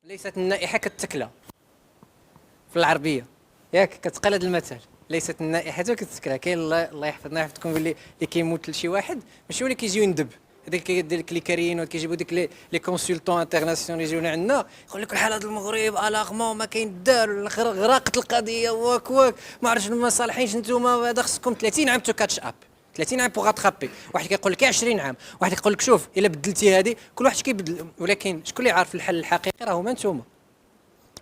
ليست النائحة كالتكلة في العربية، ياك كتقال هذا المثل. ليست النائحة كالتكلة. كاين الله يحفظنا يحفظكم اللي كيموت لشي واحد ماشي هو اللي كيجيو يندب. هذاك كيدير لك لي كاريين كيجيبوا ديك لي كونسلتون انترناسيونال يجيونا عندنا يقول لك الحاله ديال المغرب الاغمون ما كاين دار غرقت القضيه واك ما عرفتش ما صالحينش نتوما هذا خصكم 30 عام تو كاتش اب 30 عام بوغ اترابي. واحد كيقول لك 20 عام، واحد يقول لك شوف الا بدلتي هذه كل واحد كيبدل. ولكن شكون اللي عارف الحل الحقيقي؟ راه هما نتوما،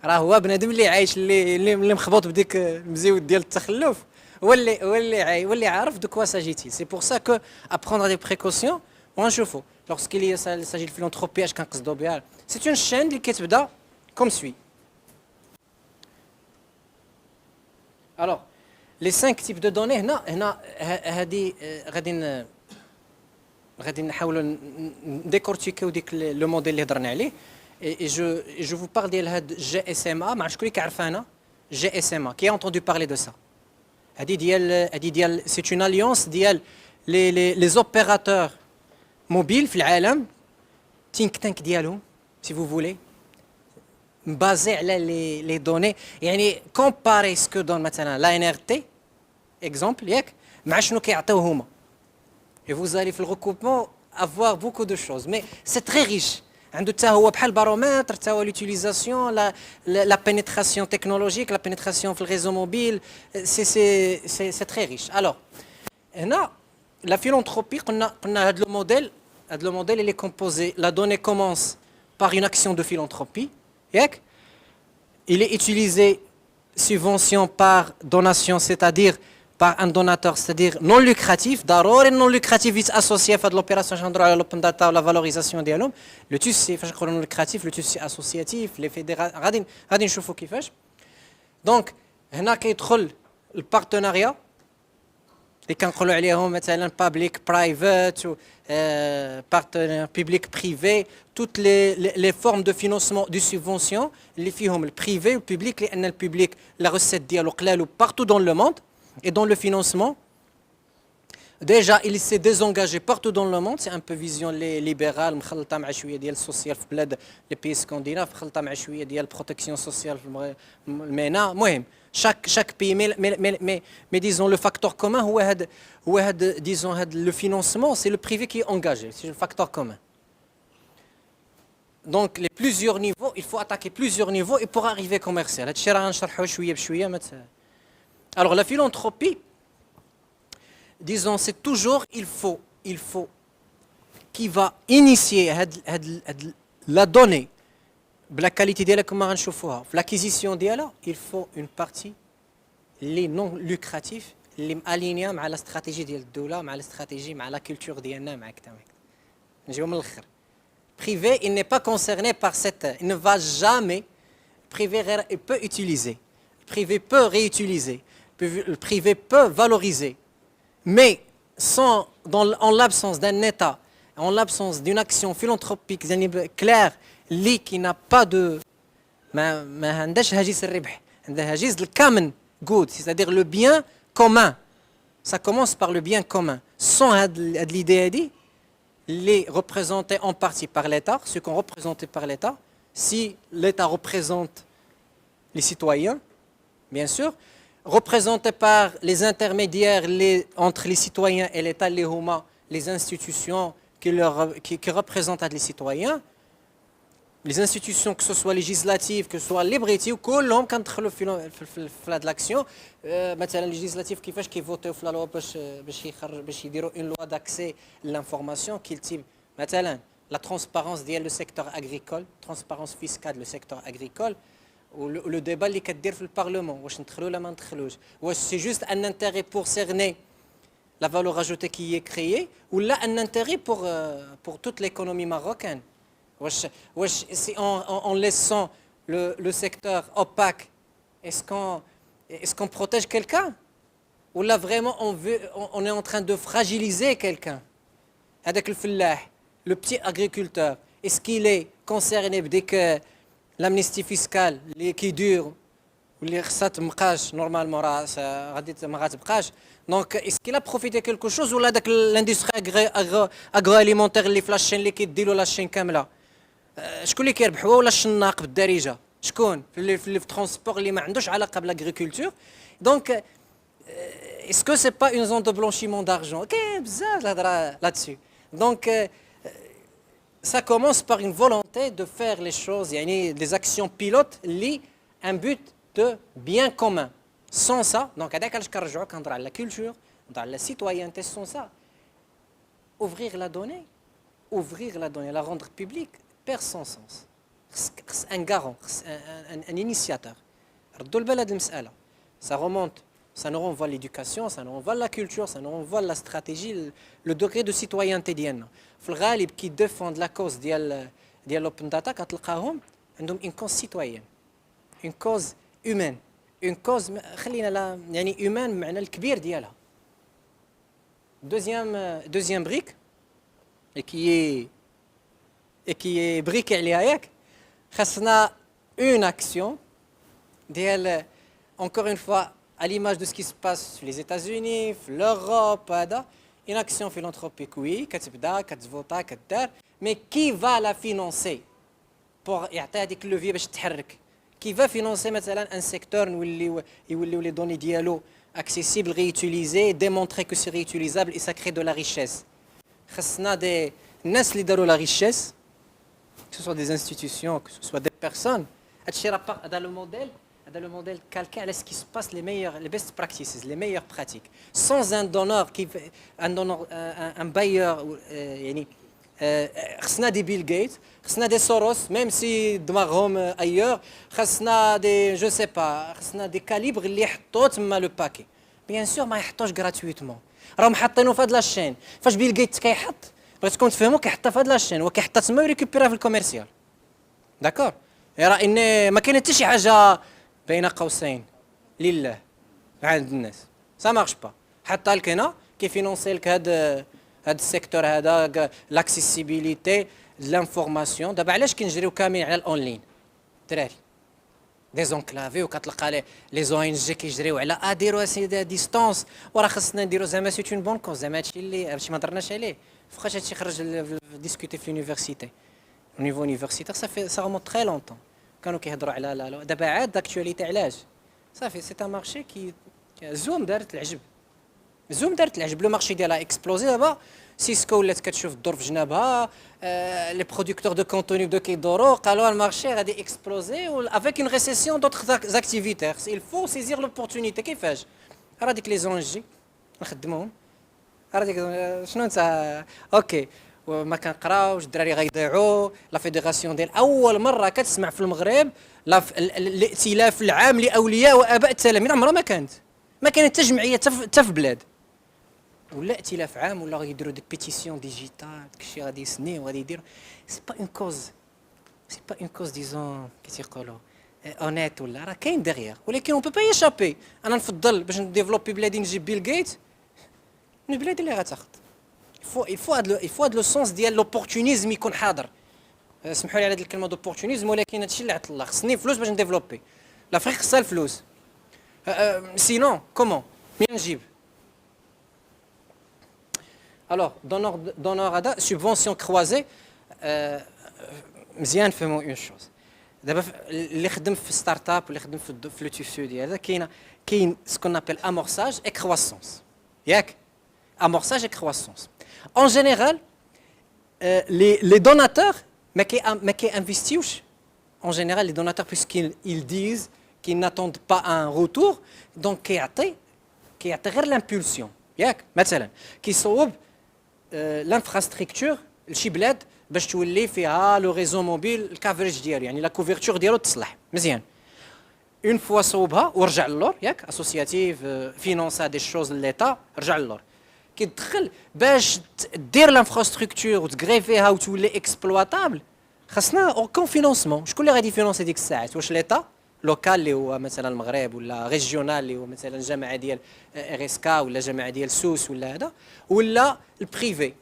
راه هو بنادم اللي عايش اللي مخبوط بديك المزيود ديال التخلف هو اللي عارف دو كوا ساجيتي. سي بور سا كو ابروندر دي بريكوسيون ونشوفوا lorsqu'il s'agit de philanthropie اش كنقصدوا بها. سي اون شين اللي كتبدا كوم سوي. الوغ لي 5 تيب دو دوني هنا هذه غادي نحاولوا نديكورتيكيو ديك لو موديل اللي هضرنا عليه. اي جو فو بار ديال هاد جي اس ام ا. ما عرفتش شكون اللي كيعرفها هنا جي اس ام ا كي انتوندو بارلي دو سا. هذه ديال سي اون اليونس ديال لي زوبيراتور موبيل في العالم، تينك تانك ديالهم سي فو فولي بازي على لي دوني. يعني كومباري سكو دون مثلا لا ان ار تي اكزومبل ياك مع شنو كيعطيو هما. اي فوز الي في الريكوبمون افوار بوكو دو شوز مي سي تري ريش. عنده حتى هو بحال بارومتر، حتى هو لوتيليزاسيون لا بينيتراسيون تكنولوجيك، لا بينيتراسيون في الريزو موبيل. سي تري ريش. الوغ هنا لا philanthropie قلنا هذا لو موديل il est composé, la donnée commence par une action de philanthropie, il est utilisé subvention par donation, c'est-à-dire par un donateur, c'est-à-dire non lucratif, ضروري non lucratif est associé à l'opération chandra à l'open data ou la valorisation ديالهم. Le tout c'est فاش نقولوا non lucratif, le tout c'est associatif, les fédérations غادي نشوفوا كيفاش. Donc هنا كيدخل البارتناريا اللي كنقولوا عليهم مثلا بابليك برايفت و بارتنير بيبليك بريفي. توت لي فورم دو فينانسمون دو سوبفونسيون اللي فيهم البريفي والبيبليك، لان البيبليك لا ريسيت ديالو قلالو بارتو دون لو موند. اي دون لو فينانسمون ديجا il s'est désengagé partout dans le monde. c'est un peu vision libérale مخلطه مع شويه ديال السوسيال في بلاد لي بيي سكانديناف، مخلطه مع شويه ديال البروتيكسيون سوسيال في المينا. المهم chaque pays mais disons le facteur commun هو هاد disons هاد le financement c'est le privé qui est engagé, c'est le facteur commun. Donc les plusieurs niveaux, il faut attaquer plusieurs niveaux et pour arriver commercial. هادشي راه غنشرحوه شويه بشويه. Alors la philanthropie, disons c'est toujours il faut qui va initier la donnée بلا كاليتي ديالها كما غنشوفوها في لاكيزيسيون ديالها. il faut une partie اللي نون لوكراتيف اللي مالينيا مع لا استراتيجي ديال الدوله، مع الاستراتيجي، مع لا كولتور ديالنا، مع كذا. نجيو من الاخر. privé il n'est pas concerné par cette, il ne va jamais privé il peut utiliser, le privé peut réutiliser, le privé peut valoriser, mais sans en l'absence d'un état, en l'absence d'une action philanthropique claire qui n'a pas de ما عندهاش هاجس الربح، عندها هاجس الكامن good, c'est-à-dire le bien commun. Ça commence par le bien commun. Sans l'idée هذه les représentés en partie par l'État, ceux qui sont représentés par l'État, si l'État représente les citoyens, bien sûr, représentés par les intermédiaires entre les citoyens et l'État, les institutions qui représentent les citoyens, les institutions que ce soit législatives, que ce soit libératives, كلهم كندخلوا في هاد لاكسيون. مثلا législatif كيفاش كيفوتيو في لا لوا باش يديروا اون لوا داكسي للانفورماسيون كيلتيب مثلا لا ترونسبارونس ديال لو سيكتور اغريكول، ترونسبارونس فيسكال لو سيكتور اغريكول، ولو ديبا اللي كدير في البارلمون واش ندخلوا ولا ما ندخلوش، واش سي جوست ان انتيري بور سيرني la valeur ajoutée qui est créée ou là un intérêt pour toute l'économie marocaine. Si en laissant le secteur opaque, est-ce qu'on protège quelqu'un? Ou là vraiment on est en train de fragiliser quelqu'un? Avec le fellah, le petit agriculteur, est-ce qu'il est concerné avec l'amnistie fiscale qui dure ou les recettes مابقاش normalement راه غادي ما غاتبقاش. Donc est-ce qu'il a profité quelque chose ou là l'industrie agroalimentaire اللي في لاشين اللي كيديروا لاشين كامله شكون اللي كيربح هو ولا الشناق بالدارجه شكون في الترونسبور اللي ما عندوش علاقه بالاغريكولتور دونك اسكو سي با اون زون دو بلانشيمون دارجون كاين بزاف الهضره là-dessus donc ça commence par une volonté de faire les choses يعني des actions pilotes li un but de bien commun sans ça donc هذاك علاش كنرجعوا كنهضروا على la culture نهضروا على la citoyenneté sans ça ouvrir la donnée la rendre publique perd son sens un garant un initiateur ردوا البال هذه المساله ça remonte ça nous renvoie l'éducation ça nous renvoie la culture ça nous renvoie la stratégie le degré de citoyenneté ديالنا في الغالب كي défendent la cause ديال l'open data كتلقاهم عندهم une cause citoyenne une cause humaine une cause خلينا لا يعني humaine بمعنى الكبير ديالها deuxième brique et qui est briqué عليها ياك خاصنا une action ديال encore une fois à l'image de ce qui se passe sur les États-Unis, l'Europe, une action philanthropique, oui, mais qui va la financer pour يعطيها levier باش تتحرك qui va financer مثلا un secteur يوليو les données ديالو accessibles, réutilisées, démontrer que c'est réutilisable et ça crée de la richesse. خاصنا des الناس اللي داروا la richesse, que ce soit des institutions, que ce soit des personnes, هذا le modèle calqué à ce qui se passe les best practices, les meilleures pratiques. Sans un donneur, un bailleur, خصنا des Bill Gates, خصنا des Soros, même si دماغهم ailleurs, خصنا des, je sais pas, خصنا des calibres اللي يحطوا تما le paquet. Bien sûr ما يحطوش gratuitement. راهم حاطينه في هاد لاشين. فاش بيل جيتس كيحط بغيتكم تفهموا كيحطها في هاد لاشين وكيحطها تما ويريكوبيرها في الكوميرسيال. داكور؟ راه ان ما كاين حتى شي حاجه بين قوسين لله عند الناس سا مارش با حتى لك هنا كيفينونسي لك هذا السيكتور هذا لاكسيسيبيليتي لانفورماسيون دابا علاش كنجريو كاملين على الاونلاين دراري ديزونكلافي وكتلقى لي زو ان جي كيجريو على ديروا اسيدي ديستونس وراه خصنا نديروا زعما سي اون بون كوز زعما هادشي اللي ما هضرناش عليه فوقاش هادشي خرج ديسكوتي في لونيفرسيتي au niveau universitaire ça remonte très longtemps كانوا كيهضروا على دابا عاد داكتواليتي علاش صافي سي ان مارشي كي زوم دارت العجب لو مارشي ديالها اكسبلوزي دابا سيسكو ولات كتشوف الدور في جنابها لي برودكتور دو كونتوني بداو كيدوروا قالوا المارشي غادي اكسبلوزي افيك اون ريسيسيون دوطخ اكتيفيتير il faut saisir l'opportunité كيفاش راه ديك لي زونجي نخدموهم راه ديك شنو انت اوكي وما كنقراوش الدراري غيضيعوا لا فيدراسيون ديال اول مره كتسمع في المغرب الائتلاف العام لاولياء واباء التلاميذ عمرها ما كانت حتى جمعيه حتى في بلاد ولا ائتلاف عام ولا غيديروا ديك بيتيسيون ديجيتال داكشي غادي يسني وغادي يديروا سي با اون كوز ديزون كي تيقولوا اونيت ولا راه كاين ديغيغ ولكن اون بو با يشابي انا نفضل باش نديفلوبي بلادي نجيب بيل غيت من البلاد اللي غتاخذ il faut le sens ديال l'opportunisme يكون حاضر سمحوا لي على هذه الكلمه دوبورتونيزم ولكن هادشي اللي عطل الله خصني فلوس باش نديفلوبي لافريك خصها الفلوس سينون كومون منين نجيب الوغ دونور هذا سوبفونسيون كروازي مزيان نفهموا اون شوز دابا اللي خدم في ستارت اب واللي خدم في لو تيسو ديال هذا كاين سكون ابل امورساج اي كرواسونس ياك amorçage et croissance. En général, les donateurs, mais qui investissent, en général, les donateurs, puisqu'ils disent qu'ils n'attendent pas un retour, donc qui atteignent l'impulsion. مثلا كيصوب l'infrastructure لشي بلاد باش تولي فيها لو ريزو موبيل الكافريج ديالو يعني لا كوفرتور ديالو تصلح مزيان اون فوا صوبها ورجع للور ياك اسوسياتيف فينونسا دي شوز ليتا رجع للور كيدخل باش دير لانفراستركتور وتغريفيها وتولي اكسبلواتابل خاصنا اوكون فينونسمون شكون اللي غادي يفينونسي ديك الساعات واش ليتا لوكال اللي هو مثلا المغرب ولا ريجيونال اللي هو مثلا جامعه ديال ار اس كا ولا جامعه ديال سوس ولا هذا ولا البريفي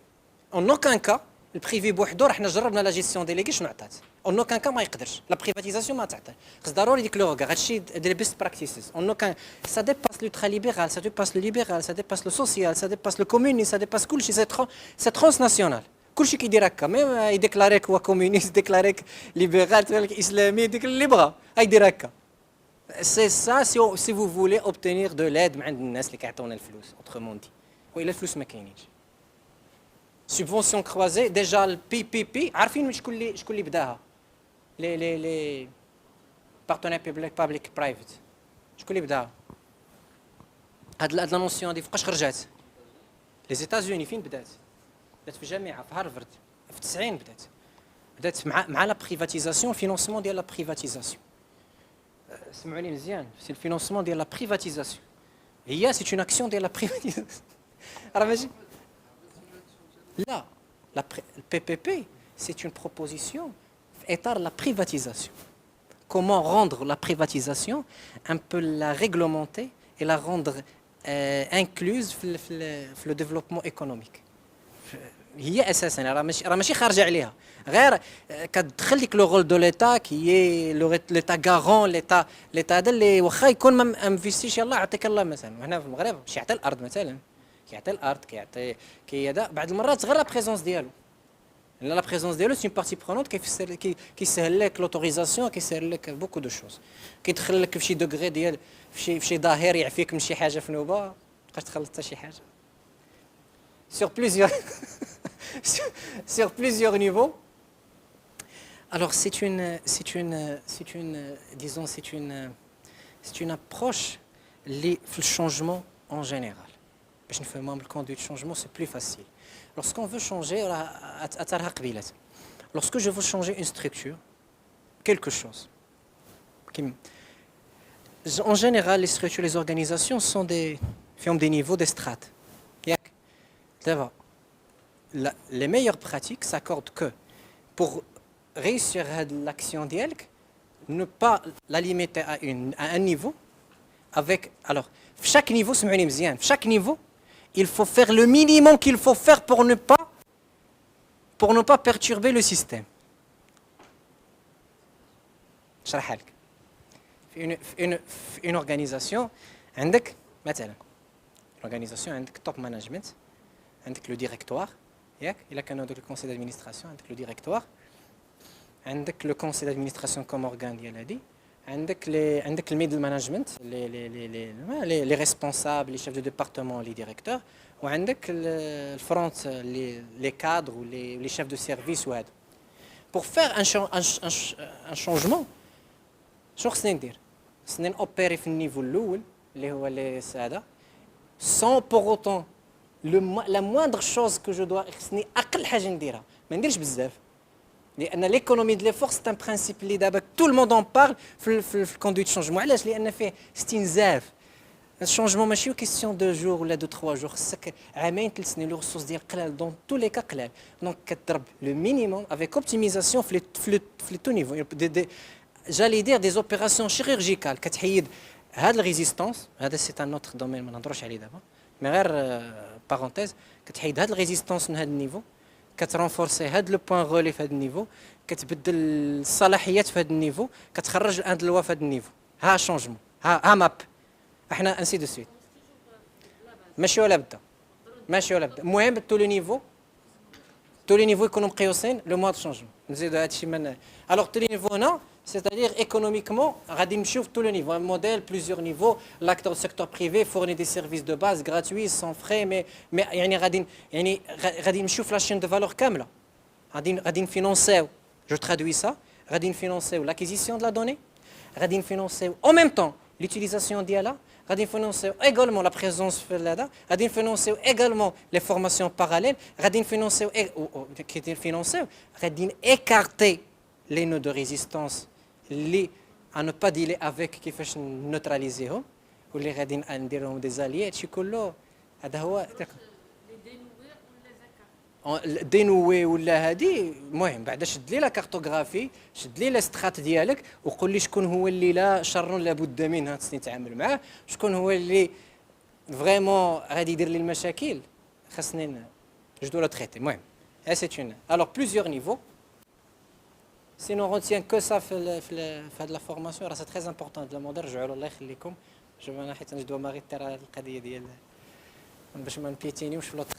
اون اوكان كا البريفي بوحدو راه حنا جربنا لا جيستيون ديليغي شنو عطات اون اوكان كا ما يقدرش لا بريفاتيزاسيون ما تعطي خص ضروري ديك لو غا هادشي دي بيست براكتيسز اون اوكان سا ديباس لو ليبرال سا ديباس لو ليبرال سا ديباس لو سوسيال سا ديباس لو كوموني سا ديباس كلشي سي ترانسناسيونال كلشي كيدير هكا ميم يديكلاريك هو كومونيست يديكلاريك ليبرال تبارك اسلامي ديك اللي بغا يدير هكا سي سا سي فو فولي اوبتينير دو لاد من عند الناس اللي كيعطيونا الفلوس اوترومون دي والا الفلوس ما كاينينش سوبفونسيون كروازي ديجا البي بي بي عارفين شكون اللي بداها لي بارتنير بابليك برايفت شكون اللي بداها هاد لا نونسيون دي فوقاش خرجات لي زيتازوني فين بدات في جامعه في هارفارد في 90 بدات مع لا بريفاتيزاسيون فينونسمون ديال لا بريفاتيزاسيون سمعوني مزيان سي الفينونسمون ديال لا بريفاتيزاسيون هي سي اون اكسيون ديال لا بريفاتيزاسيون راه ماشي لا البي بي بي سي اون بروبوزيسيون في اطار لا بريفاتيزاسيون comment rendre la privatisation un peu la réglementer et la rendre incluse في le développement économique هي اساسا راه ماشي خارجه عليها غير كتدخل لك لو رول دو ليتا كي ليتا غارون ليتا هذا اللي واخا يكون ما انفيستيش يلاه يعطيك الله مثلا هنا في المغرب باش يعطي الارض مثلا كيعطي الارض كي هذا بعض المرات غير لا بريزونس ديالو لا بريزونس ديالو سي بارتي برونونت كيسهل لك لوتوريزاسيون كيسهل لك بوكو دو شوز كيدخل لك في شي دوغري ديال في شي ظاهر يعفيك من شي حاجه في نوبه ما تبقاش تخلط حتى شي حاجه sur plusieurs niveaux. Alors c'est une approche liée au changement en général. باش نفهموا le conduit de changement c'est plus facile. Lorsqu'on veut changer lorsque je veux changer une structure quelque chose en général les structures les organisations sont des niveaux des strates. Les meilleures pratiques s'accordent que pour réussir l'action d'IELC, ne pas la limiter à un niveau avec alors chaque niveau il faut faire le minimum qu'il faut faire pour ne pas perturber le système. نشرحها لك في une organisation عندك مثلا organisation عندك top management عندك لو ديريكتوار ياك الا كانوا هذوك الكونسي دادمينستراسيون عندك لو ديريكتوار عندك لو كونسي دادمينستراسيون كوم اورغان ديال هادي عندك الميدل مانجمنت لي ريسبونسابل لي شيف دو ديبارتمون لي ديريكتور وعندك الفرونت لي كادر ولي شيف دو سيرفيس وهذا بور فير ان شونجمون شنو خصني ندير خصني نوبيري في النيفو الاول اللي هو لي هذا sans pour autant la moindre chose que je dois خصني اقل حاجه نديرها ما نديرش بزاف لان ليكونومي دو ليفور سي ان برينسيپ اللي دابا تو الموند اون بارل في الكوندويت شونجمون علاش لان فيه استنزاف الشونجمون ماشي كيسيون دو جور ولا دو 3 جور خصك عامين 3 سنين لو ريسورس ديال قلال دون تو لي كا قلال دونك كتضرب لو مينيموم افيك اوبتيميزاسيون في تو نيفو جالي دير دي اوبيراسيون شيرورجيكال كتحيد هاد الريزيستانس هذا سي ان اوتر دومين ما نهضروش عليه دابا مي غير بارونتيز كتحيد هاد الريزيستانس من هاد النيفو كترونفورسي هاد لو بوين غولي في هاد النيفو كتبدل الصلاحيات في هاد النيفو كتخرج الاند لوا في هاد النيفو ها شونجمون ها ماب احنا انسي دو سويت ماشي ولا بدا المهم تو لو نيفو يكونوا مقيوسين لو موا دو شونجمون نزيدو هادشي من الوغ تو لو نيفو هنا c'est-à-dire économiquement غادي نمشيو في tous les niveaux un modèle plusieurs niveaux l'acteur du secteur privé fournit des services de base gratuits sans frais mais يعني غادي نمشيو في la chaîne de valeur كامله غادي نفينونسيو je traduis ça غادي نفينونسيو l'acquisition de la donnée غادي نفينونسيو en même temps l'utilisation ديالها غادي نفينونسيو également la présence في هذا غادي نفينونسيو également les formations parallèles غادي نفينونسيو غادي écarter les nœuds de résistance اللي à ne pas dealer avec كيفاش نوتراليزيهم واللي غادي نديرهم دي زاليي هادشي كله هذا هو دينوي ولا هادي المهم بعدا شد لي لا كارتوغرافي شد لي لا سترات ديالك وقول لي شكون هو اللي لا شر لابد منه خصني نتعامل معاه شكون هو اللي فريمون غادي يدير لي المشاكل خصني جو دو تريتي المهم سي اون alors plusieurs niveaux Si on retient que ça fait de la formation, c'est très important de la نرجعوا له الله يخليكم جو انا حيت ندوى ماغي ترى القضيه ديال باش ما نبيتينيوش في لوطخ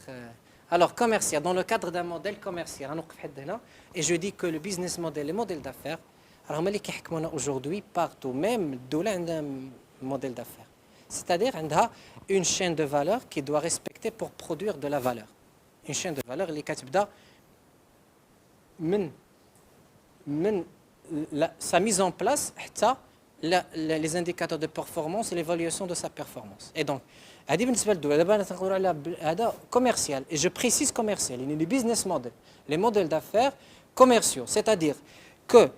Alors, commercial, dans le cadre d'un modèle commercial, et je dis que le business model, les modèles d'affaires, alors aujourd'hui, partout, même d'où un modèle d'affaires. C'est-à-dire, on a une chaîne de valeur qui doit respecter pour produire de la valeur. Une chaîne de valeur, les كتبدا من sa mise en place حتى les indicateurs de performance et l'évaluation de sa performance. Et donc, هذه بالنسبه للدول دابا نقولوا على هذا commercial et je précise commercial, les business models, les modèles d'affaires commerciaux, c'est-à-dire que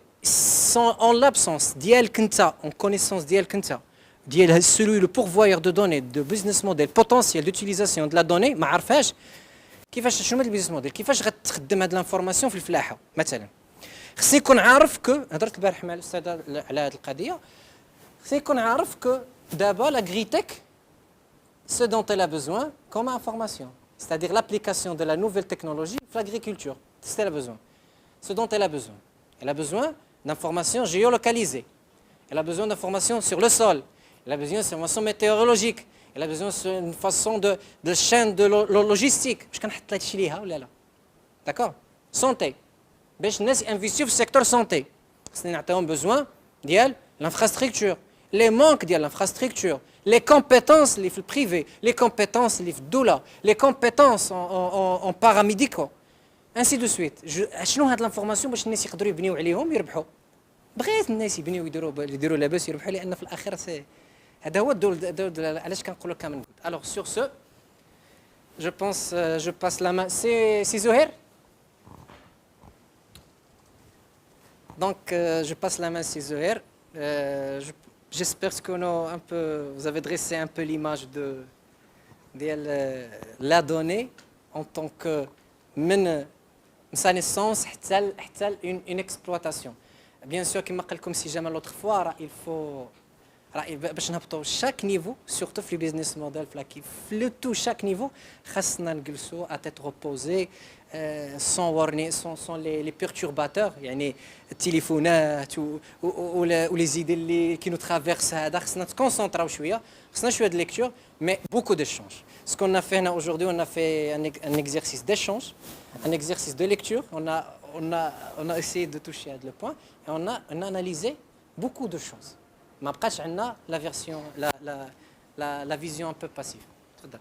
en l'absence ديالك انت en connaissance ديالك انت ديال celui le pourvoyeur de données de business model potentiel d'utilisation de la donnée ما عرفهاش كيفاش شنو هذا البيزنس موديل كيفاش غتخدم هذه الانفورماسيون في الفلاحه مثلا خصني يكون عارف كو هضرت البارح مع الاستاذ على هذه القضيه خصني يكون عارف كو دابا لاغريتك ce dont elle a besoin comme information, c'est-à-dire l'application de la nouvelle technologie dans l'agriculture. C'est ce qu'elle a besoin. Ce dont elle a besoin. Elle a besoin d'informations géolocalisées. Elle a besoin d'informations sur le sol. Elle a besoin d'informations météorologiques. Elle a besoin d'une façon de chaîne de logistique. Je ne D'accord. Santé. باش الناس ينفيستيو في السيكتور سانتي خصنا نعطيهم besoin ديال l'infrastructure, les manques ديال l'infrastructure, les compétences اللي في البريفي, les compétences اللي في الدولة, les compétences en paramédicaux, ainsi de suite. شنو هاد الانفورماسيون باش الناس يقدروا يبنيو عليهم يربحوا. بغيت الناس يبنيو يديروا لاباس يربحوا لان في الاخر هذا هو الدور علاش كنقولوا كامل. Alors sur ce, je pense je passe la main. C'est Zoher. Donc, je passe la main à Zoher. J'espère que vous avez dressé un peu l'image de la donnée en tant que sa naissance, une exploitation. Bien sûr, comme je l'ai dit l'autre fois, il faut chaque niveau, surtout le business model, chaque niveau, à tête reposée, sans warning, sans les perturbateurs, les téléphones ou les idées qui nous traversent. On se concentre un peu de lecture, mais beaucoup d'échanges. Ce qu'on a fait aujourd'hui, on a fait un exercice d'échange, un exercice de lecture. On a essayé de toucher à le point et on a analysé beaucoup de choses. ما بقاش عندنا la version la vision un peu passive. تفضل.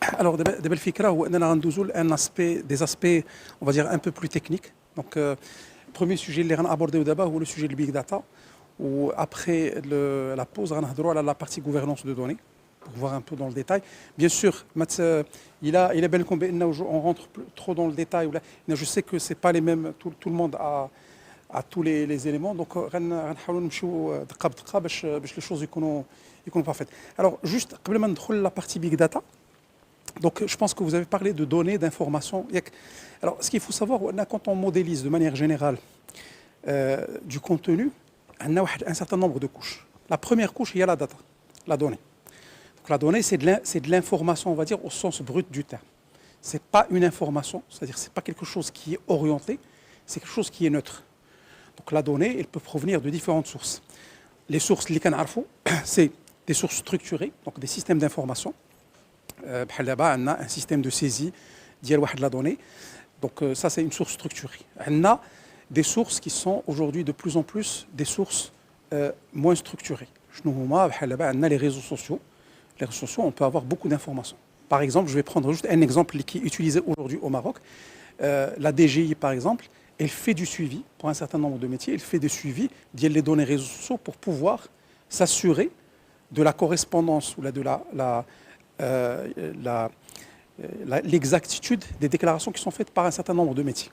Alors دابا الفكره هو اننا غندوزو لان اسبي دي اسبي on va dire un peu plus technique. Donc premier sujet اللي غنابورديو دابا هو le sujet du big data ou après la pause غنهضروا على la partie gouvernance de données pour voir un peu dans le détail. Bien sûr, il a bien compris on rentre trop dans le détail ou là, je sais que c'est pas les mêmes tout le monde à tous les éléments, donc غنحاولوا نمشيو دقه بدقه باش les choses يكونوا parfaites. Alors juste قبل ما ندخل la partie big data, donc je pense que vous avez parlé de données, d'informations. Alors ce qu'il faut savoir, quand on modélise de manière générale du contenu, on a un certain nombre de couches. La première couche, il y a la data, la donnée. Donc la donnée, c'est de l'information, on va dire, au sens brut du terme. C'est pas une information, c'est-à-dire c'est pas quelque chose qui est orienté, c'est quelque chose qui est neutre. Donc la donnée, elle peut provenir de différentes sources. Les sources, c'est des sources structurées, donc des systèmes d'information. On a un système de saisie de la donnée. Donc ça, c'est une source structurée. On a des sources qui sont aujourd'hui de plus en plus des sources moins structurées. On a les réseaux sociaux. Les réseaux sociaux, on peut avoir beaucoup d'informations. Par exemple, je vais prendre juste un exemple qui est utilisé aujourd'hui au Maroc. La DGI, par exemple, elle fait du suivi pour un certain nombre de métiers. Elle fait des suivis des données réseaux sociaux pour pouvoir s'assurer de la correspondance ou l'exactitude des déclarations qui sont faites par un certain nombre de métiers.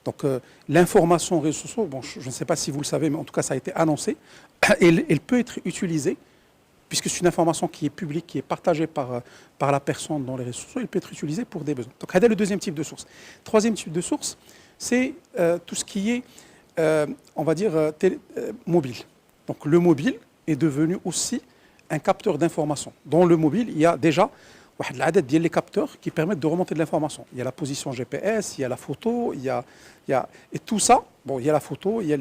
Donc l'information réseaux sociaux, bon, je ne sais pas si vous le savez, mais en tout cas ça a été annoncé, elle peut être utilisée, puisque c'est une information qui est publique, qui est partagée par la personne dans les réseaux sociaux, elle peut être utilisée pour des besoins. Donc c'est le deuxième type de source. Troisième type de source, c'est tout ce qui est, on va dire, mobile. Donc le mobile est devenu aussi un capteur d'information. Dans le mobile, il y a déjà les capteurs qui permettent de remonter de l'information. Il y a la position GPS, il y a la photo, et tout ça, bon, il y a la photo, il y a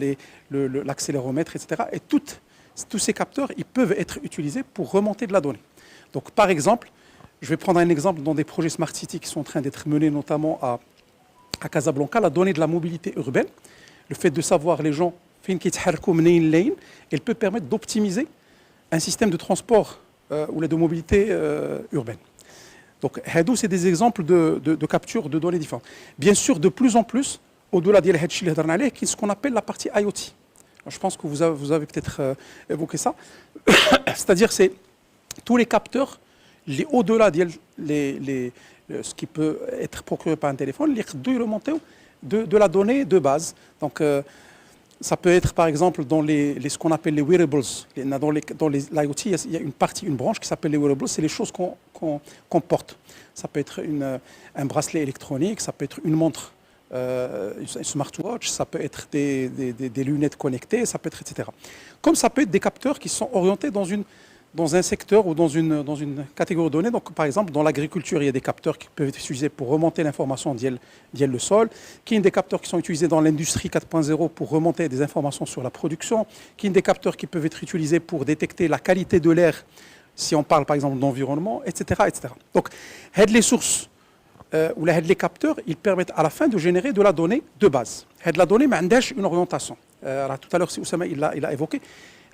l'accéléromètre, etc. Et tous ces capteurs, ils peuvent être utilisés pour remonter de la donnée. Donc par exemple, je vais prendre un exemple dans des projets Smart City qui sont en train d'être menés notamment à Casablanca, la donnée de la mobilité urbaine, le fait de savoir les gens, elle peut permettre d'optimiser un système de transport ou de mobilité urbaine. Donc, c'est des exemples de capture de données différentes. Bien sûr, de plus en plus, au-delà de ce qu'on appelle la partie IoT. Alors, je pense que vous avez peut-être évoqué ça. C'est-à-dire, c'est tous les capteurs, au-delà de ce qui peut être procuré par un téléphone, les remonter de la donnée de base. Donc, ça peut être par exemple dans ce qu'on appelle les wearables. Dans l'IoT, il y a une branche qui s'appelle les wearables, c'est les choses qu'on porte. Ça peut être un bracelet électronique, ça peut être une montre, un smartwatch, ça peut être des lunettes connectées, ça peut être etc. Comme ça peut être des capteurs qui sont orientés dans un secteur ou dans une catégorie de données. Donc, par exemple, dans l'agriculture, il y a des capteurs qui peuvent être utilisés pour remonter l'information d'IEL le sol, qui sont des capteurs qui sont utilisés dans l'industrie 4.0 pour remonter des informations sur la production, qui sont des capteurs qui peuvent être utilisés pour détecter la qualité de l'air, si on parle par exemple d'environnement, etc., etc. Donc, les sources ou les capteurs, ils permettent à la fin de générer de la donnée de base. La donnée, mais une orientation. Alors, tout à l'heure, Oussama, il a évoqué.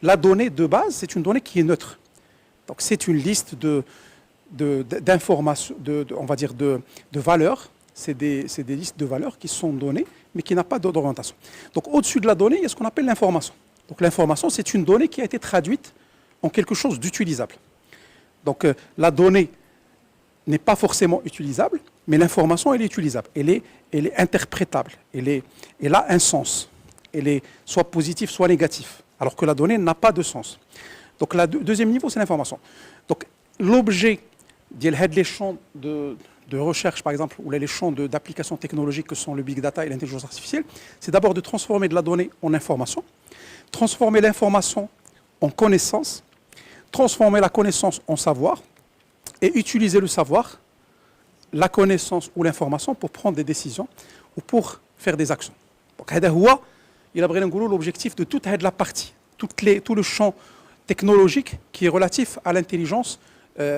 La donnée de base, c'est une donnée qui est neutre. Donc, c'est une liste d'informations, on va dire de valeurs. C'est des listes de valeurs qui sont données, mais qui n'ont pas d'orientation. Donc, au-dessus de la donnée, il y a ce qu'on appelle l'information. Donc, l'information, c'est une donnée qui a été traduite en quelque chose d'utilisable. Donc, la donnée n'est pas forcément utilisable, mais l'information, elle est utilisable. Elle est interprétable. Elle a un sens. Elle est soit positive, soit négative. Alors que la donnée n'a pas de sens. Donc, le deuxième niveau, c'est l'information. Donc, l'objet, les champs de recherche, par exemple, ou les champs d'application technologique que sont le big data et l'intelligence artificielle, c'est d'abord de transformer de la donnée en information, transformer l'information en connaissance, transformer la connaissance en savoir, et utiliser le savoir, la connaissance ou l'information pour prendre des décisions ou pour faire des actions. Donc, il a l'objectif de toute la partie, tout le champ technologique qui est relatif à l'intelligence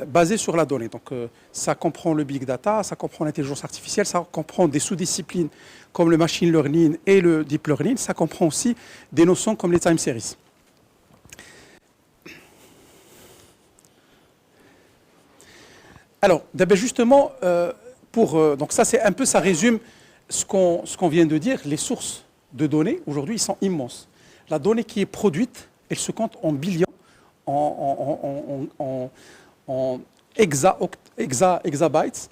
basée sur la donnée. Donc, ça comprend le big data, ça comprend l'intelligence artificielle, ça comprend des sous-disciplines comme le machine learning et le deep learning, ça comprend aussi des notions comme les time series. Alors, justement, donc ça, c'est un peu, ça résume ce qu'on vient de dire. Les sources de données, aujourd'hui, ils sont immenses. La donnée qui est produite, elle se compte en billions, en exabytes.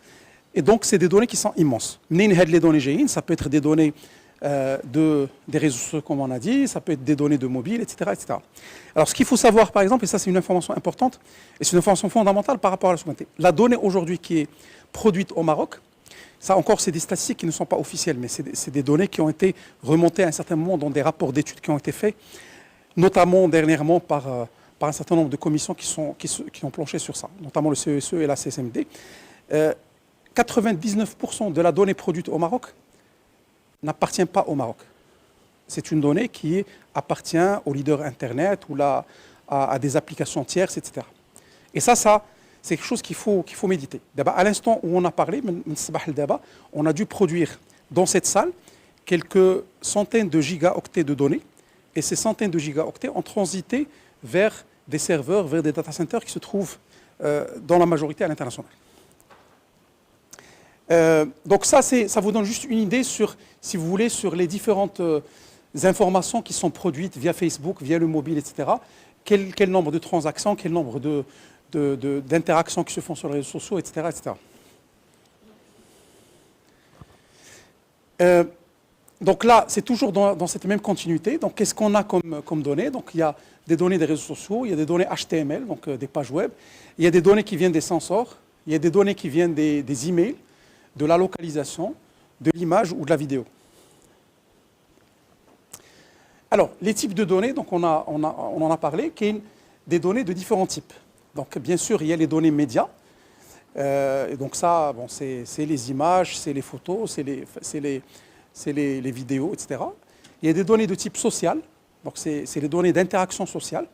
Et donc, c'est des données qui sont immenses. Les données ça peut être des données des réseaux sociaux, comme on a dit, ça peut être des données de mobile, etc., etc. Alors, ce qu'il faut savoir, par exemple, et ça, c'est une information importante, et c'est une information fondamentale par rapport à la souveraineté. La donnée aujourd'hui qui est produite au Maroc, ça encore, c'est des statistiques qui ne sont pas officielles, mais c'est des données qui ont été remontées à un certain moment dans des rapports d'études qui ont été faits, notamment dernièrement par un certain nombre de commissions qui ont planché sur ça, notamment le CESE et la CSMD. 99% de la donnée produite au Maroc n'appartient pas au Maroc. C'est une donnée qui appartient aux leaders Internet ou à des applications tierces, etc. Et ça c'est quelque chose qu'il faut méditer. À l'instant où on a parlé, on a dû produire dans cette salle quelques centaines de gigaoctets de données. Et ces centaines de gigaoctets ont transité vers des serveurs, vers des data centers qui se trouvent dans la majorité à l'international. Donc ça vous donne juste une idée sur, si vous voulez, sur les différentes informations qui sont produites via Facebook, via le mobile, etc. Quel nombre de transactions, quel nombre d'interactions qui se font sur les réseaux sociaux, etc. Donc là, c'est toujours dans cette même continuité. Donc qu'est-ce qu'on a comme données? Donc il y a des données des réseaux sociaux, il y a des données HTML, donc des pages web, il y a des données qui viennent des sensors, il y a des données qui viennent des emails, de la localisation, de l'image ou de la vidéo. Alors, les types de données, donc on en a parlé, qui est des données de différents types. Donc, bien sûr, il y a les données médias. Et donc ça, bon, c'est les images, c'est les photos, c'est les vidéos, etc. Il y a des données de type social. Donc, c'est les données d'interaction sociale.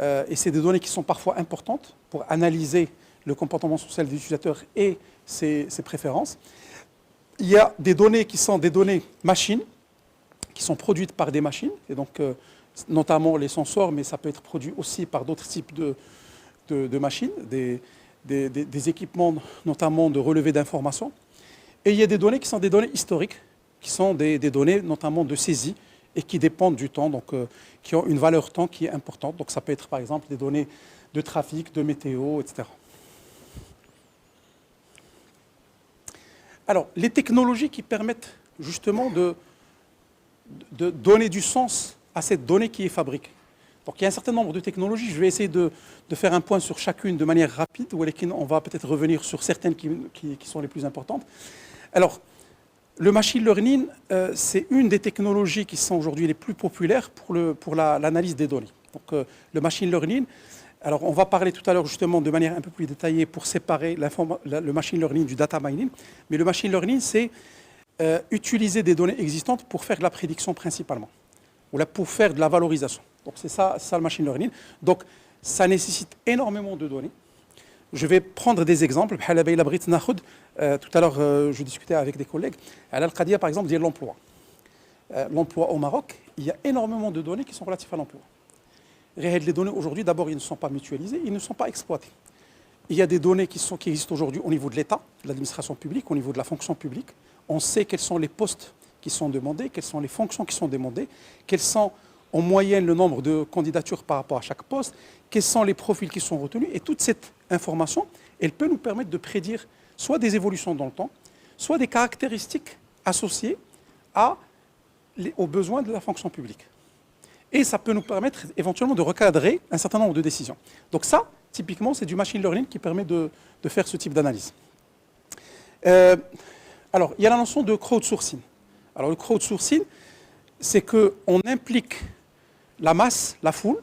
Et c'est des données qui sont parfois importantes pour analyser le comportement social des utilisateurs et ses préférences. Il y a des données qui sont des données machines, qui sont produites par des machines, et donc notamment les sensors, mais ça peut être produit aussi par d'autres types de machines, des équipements notamment de relevé d'informations. Et il y a des données qui sont des données historiques, qui sont des données notamment de saisie et qui dépendent du temps, donc qui ont une valeur temps qui est importante. Donc ça peut être par exemple des données de trafic, de météo, etc. Alors, les technologies qui permettent justement de donner du sens à cette donnée qui est fabriquée. Donc, il y a un certain nombre de technologies. Je vais essayer de faire un point sur chacune de manière rapide, ou on va peut-être revenir sur certaines qui sont les plus importantes. Alors, le machine learning, c'est une des technologies qui sont aujourd'hui les plus populaires pour l'analyse des données. Donc, le machine learning, alors on va parler tout à l'heure justement de manière un peu plus détaillée pour séparer le machine learning du data mining. Mais le machine learning, c'est utiliser des données existantes pour faire de la prédiction principalement, ou pour faire de la valorisation. Donc c'est ça le machine learning. Donc ça nécessite énormément de données. Je vais prendre des exemples. Tout à l'heure, je discutais avec des collègues. Par exemple, dire l'emploi. L'emploi au Maroc, il y a énormément de données qui sont relatives à l'emploi. Les données aujourd'hui, d'abord, ils ne sont pas mutualisées, ils ne sont pas exploitées. Il y a des données qui existent aujourd'hui au niveau de l'État, de l'administration publique, au niveau de la fonction publique. On sait quels sont les postes qui sont demandés, quelles sont les fonctions qui sont demandées, quels sont en moyenne le nombre de candidatures par rapport à chaque poste, quels sont les profils qui sont retenus. Et toute cette information, elle peut nous permettre de prédire soit des évolutions dans le temps, soit des caractéristiques associées aux besoins de la fonction publique. Et ça peut nous permettre éventuellement de recadrer un certain nombre de décisions. Donc ça, typiquement, c'est du machine learning qui permet de faire ce type d'analyse. Alors, il y a la notion de crowdsourcing. Alors, le crowdsourcing, c'est qu'on implique la masse, la foule,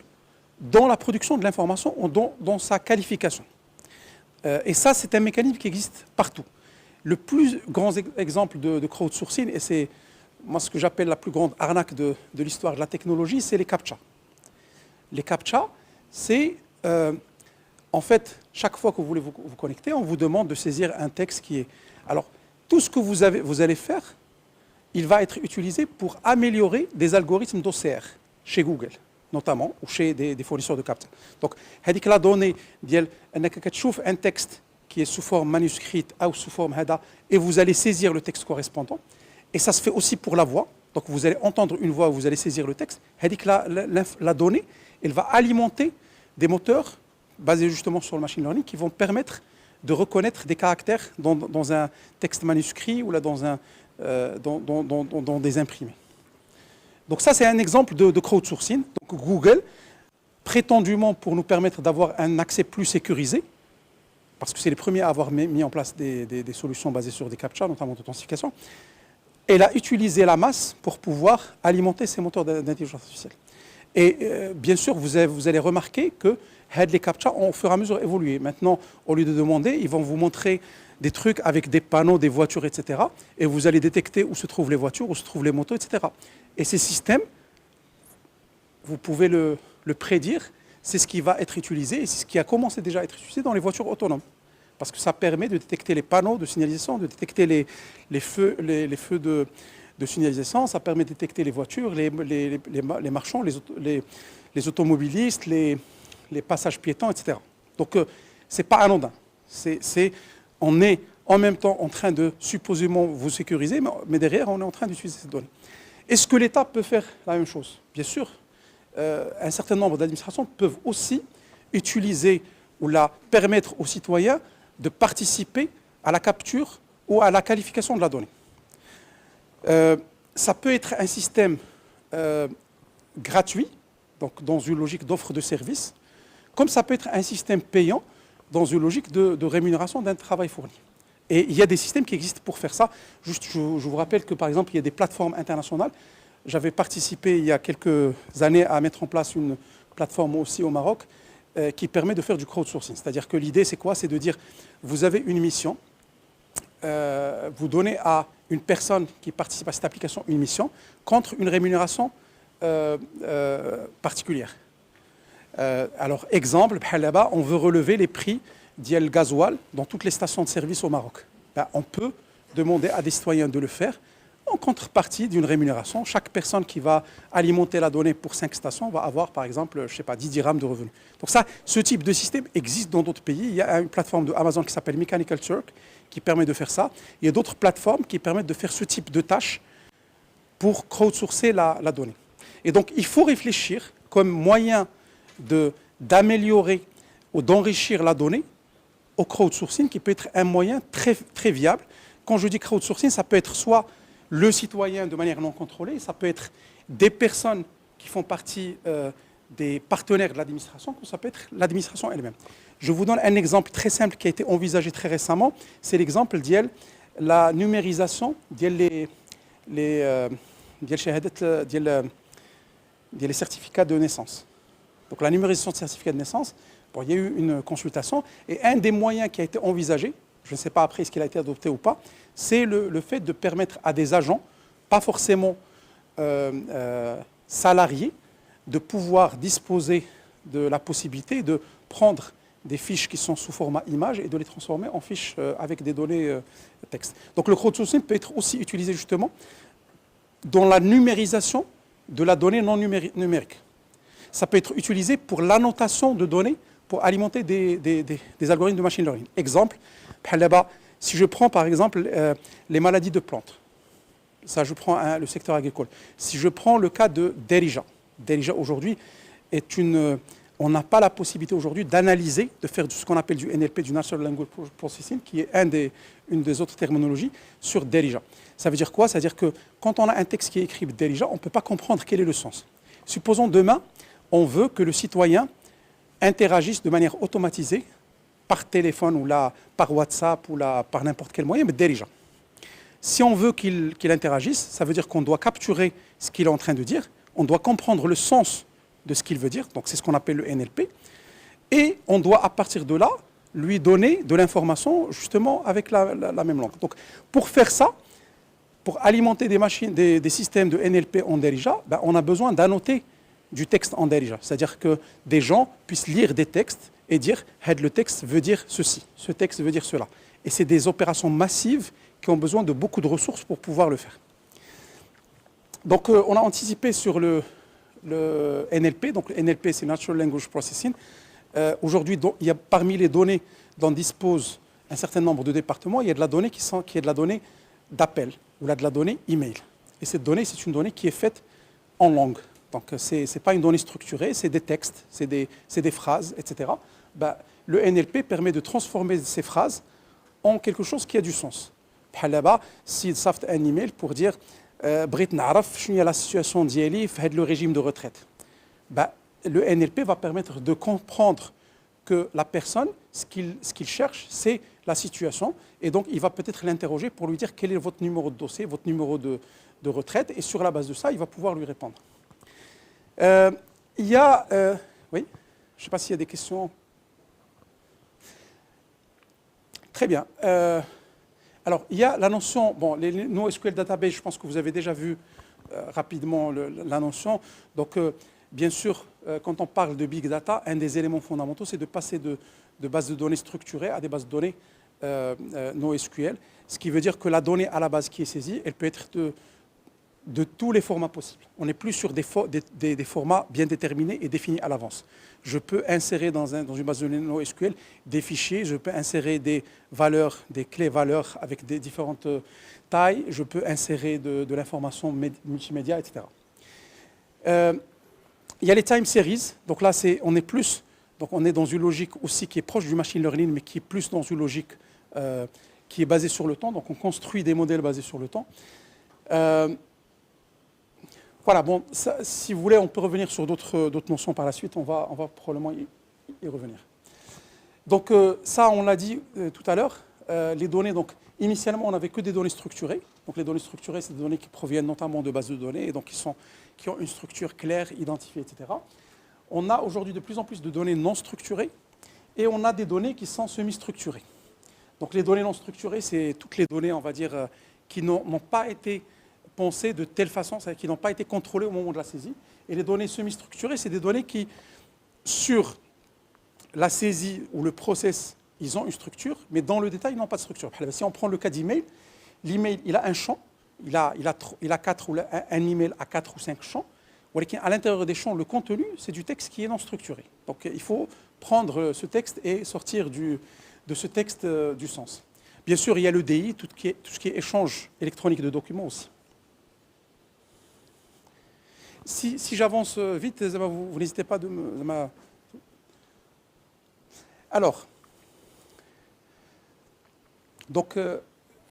dans la production de l'information, dans sa qualification. Et ça, c'est un mécanisme qui existe partout. Le plus grand exemple de crowdsourcing, et c'est moi ce que j'appelle la plus grande arnaque de l'histoire de la technologie, c'est les CAPTCHA. Les CAPTCHA, c'est en fait, chaque fois que vous voulez vous connecter, on vous demande de saisir un texte qui est... Alors, tout ce que vous allez faire, il va être utilisé pour améliorer des algorithmes d'OCR chez Google, notamment, ou chez des fournisseurs de CAPTCHA. Donc, هذيك la donnée ديال انك كتشوف un texte qui est sous forme manuscrite ou sous forme هذا, et vous allez saisir le texte correspondant. Et ça se fait aussi pour la voix. Donc, vous allez entendre une voix, vous allez saisir le texte. هذيك la donnée, elle va alimenter des moteurs basés justement sur le machine learning qui vont permettre de reconnaître des caractères dans un texte manuscrit ou là dans des imprimés. Donc ça, c'est un exemple de crowdsourcing. Donc Google, prétendument pour nous permettre d'avoir un accès plus sécurisé, parce que c'est les premiers à avoir mis en place des solutions basées sur des CAPTCHA, notamment d'authentification, elle a utilisé la masse pour pouvoir alimenter ces moteurs d'intelligence artificielle. Et bien sûr, vous allez remarquer que les CAPTCHA ont au fur et à mesure évolué. Maintenant, au lieu de demander, ils vont vous montrer des trucs avec des panneaux, des voitures, etc. Et vous allez détecter où se trouvent les voitures, où se trouvent les motos, etc. Et ces systèmes, vous pouvez le prédire, c'est ce qui va être utilisé et c'est ce qui a commencé déjà à être utilisé dans les voitures autonomes. Parce que ça permet de détecter les panneaux de signalisation, de détecter les feux de signalisation, ça permet de détecter les voitures, les marchands, les automobilistes, les passages piétons, etc. Donc, ce n'est pas anodin. On est en même temps en train de supposément vous sécuriser, mais derrière, on est en train d'utiliser ces données. Est-ce que l'État peut faire la même chose? Bien sûr. Un certain nombre d'administrations peuvent aussi utiliser ou permettre aux citoyens de participer à la capture ou à la qualification de la donnée. Ça peut être un système gratuit, donc dans une logique d'offre de service, comme ça peut être un système payant dans une logique de rémunération d'un travail fourni. Et il y a des systèmes qui existent pour faire ça. Juste, je vous rappelle que, par exemple, il y a des plateformes internationales. J'avais participé il y a quelques années à mettre en place une plateforme aussi au Maroc qui permet de faire du crowdsourcing. C'est-à-dire que l'idée, c'est quoi? C'est de dire, vous avez une mission, vous donnez à une personne qui participe à cette application une mission contre une rémunération particulière. Alors, exemple, là-bas, on veut relever les prix d'Iel Gasoil dans toutes les stations de service au Maroc. Ben, on peut demander à des citoyens de le faire en contrepartie d'une rémunération. Chaque personne qui va alimenter la donnée pour 5 stations va avoir, par exemple, je sais pas, 10 dirhams de revenus. Donc ça, ce type de système existe dans d'autres pays. Il y a une plateforme de Amazon qui s'appelle Mechanical Turk qui permet de faire ça. Il y a d'autres plateformes qui permettent de faire ce type de tâches pour crowdsourcer la donnée. Et donc, il faut réfléchir comme moyen d'améliorer ou d'enrichir la donnée au crowdsourcing qui peut être un moyen très, très viable. Quand je dis crowdsourcing, ça peut être soit le citoyen de manière non contrôlée, ça peut être des personnes qui font partie des partenaires de l'administration, ou ça peut être l'administration elle-même. Je vous donne un exemple très simple qui a été envisagé très récemment, c'est l'exemple de la numérisation des certificats de naissance. Donc la numérisation de certificats de naissance, bon, il y a eu une consultation, et un des moyens qui a été envisagé, je ne sais pas après ce qu'il a été adopté ou pas, c'est le fait de permettre à des agents, pas forcément salariés, de pouvoir disposer de la possibilité de prendre des fiches qui sont sous format image et de les transformer en fiches avec des données texte. Donc le crowdsourcing peut être aussi utilisé justement dans la numérisation de la donnée non numérique. Ça peut être utilisé pour l'annotation de données pour alimenter des algorithmes de machine learning. Exemple, si je prends par exemple les maladies de plantes, ça je prends le secteur agricole. Si je prends le cas de Derija, Derija aujourd'hui on n'a pas la possibilité aujourd'hui d'analyser, de faire ce qu'on appelle du NLP, du Natural Language Processing, qui est une des autres terminologies sur Derija. Ça veut dire quoi? Ça veut dire que quand on a un texte qui est écrit Derija, on ne peut pas comprendre quel est le sens. Supposons demain, on veut que le citoyen interagisse de manière automatisée par téléphone ou par WhatsApp ou par n'importe quel moyen, mais Derija. Si on veut qu'il interagisse, ça veut dire qu'on doit capturer ce qu'il est en train de dire, on doit comprendre le sens de ce qu'il veut dire, donc c'est ce qu'on appelle le NLP, et on doit à partir de là lui donner de l'information justement avec la même langue. Donc pour faire ça, pour alimenter des machines, des systèmes de NLP en Derija, ben, on a besoin d'annoter du texte en Derija, c'est-à-dire que des gens puissent lire des textes et dire « le texte veut dire ceci, ce texte veut dire cela ». Et c'est des opérations massives qui ont besoin de beaucoup de ressources pour pouvoir le faire. Donc on a anticipé sur le NLP, donc le NLP c'est Natural Language Processing. Aujourd'hui, parmi les données dont dispose un certain nombre de départements, il y a de la donnée qui est de la donnée d'appel ou de la donnée email. Et cette donnée, c'est une donnée qui est faite en langue. Donc ce n'est pas une donnée structurée, c'est des textes, c'est des phrases, etc. Ben, le NLP permet de transformer ces phrases en quelque chose qui a du sens. Là-bas, s'ils savent un email pour dire بغيت نعرف شنو هي la situation ديالي في هذا le régime de retraite. Ben, le NLP va permettre de comprendre que la personne, ce qu'il cherche, c'est la situation. Et donc, il va peut-être l'interroger pour lui dire quel est votre numéro de dossier, votre numéro de retraite. Et sur la base de ça, il va pouvoir lui répondre. Il y a... oui, je ne sais pas s'il y a des questions. Très bien. Alors, il y a la notion... Bon, les NoSQL Database, je pense que vous avez déjà vu rapidement la notion. Donc, bien sûr, quand on parle de Big Data, un des éléments fondamentaux, c'est de passer de bases de données structurées à des bases de données NoSQL. Ce qui veut dire que la donnée à la base qui est saisie, elle peut être de tous les formats possibles. On n'est plus sur des formats bien déterminés et définis à l'avance. Je peux insérer dans une base de données NoSQL des fichiers, je peux insérer des valeurs, des clés valeurs avec des différentes tailles, je peux insérer de l'information multimédia, etc. Il y a les time series, donc là on est dans une logique aussi qui est proche du machine learning, mais qui est plus dans une logique qui est basée sur le temps, donc on construit des modèles basés sur le temps. Voilà, bon, ça, si vous voulez, on peut revenir sur d'autres notions par la suite, on va probablement y revenir. Donc ça, on l'a dit tout à l'heure, les données, donc initialement, on n'avait que des données structurées. Donc les données structurées, c'est des données qui proviennent notamment de bases de données, et donc qui ont une structure claire, identifiée, etc. On a aujourd'hui de plus en plus de données non structurées, et on a des données qui sont semi-structurées. Donc les données non structurées, c'est toutes les données, on va dire, qui n'ont pas été pensées de telle façon, c'est-à-dire qui n'ont pas été contrôlées au moment de la saisie. Et les données semi-structurées, c'est des données qui sur la saisie ou le process, ils ont une structure, mais dans le détail, ils n'ont pas de structure. Si on prend le cas d'email, l'email, il a un champ, il a un email à 4 ou 5 champs. À l'intérieur des champs, le contenu, c'est du texte qui est non structuré. Donc il faut prendre ce texte et sortir de ce texte du sens. Bien sûr, il y a le DI, tout ce qui est échange électronique de documents aussi. Si j'avance vite, vous n'hésitez pas de me... Alors, donc,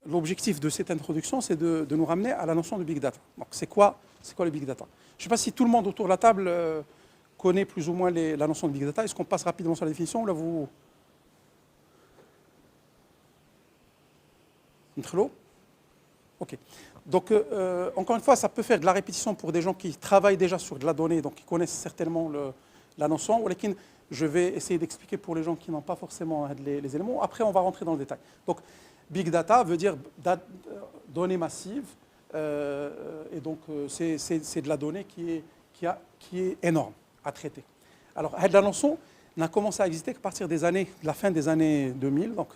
l'objectif de cette introduction, c'est de nous ramener à la notion de Big Data. Donc, c'est quoi le Big Data? Je ne sais pas si tout le monde autour de la table connaît plus ou moins la notion de Big Data. Est-ce qu'on passe rapidement sur la définition ou là vous... Intrelo? Ok. Donc, encore une fois, ça peut faire de la répétition pour des gens qui travaillent déjà sur de la donnée, donc qui connaissent certainement la notion. Je vais essayer d'expliquer pour les gens qui n'ont pas forcément les éléments. Après, on va rentrer dans le détail. Donc, Big Data veut dire données massives. Et donc, c'est de la donnée qui est énorme à traiter. Alors, la notion n'a commencé à exister qu'à partir de la fin des années 2000. Donc,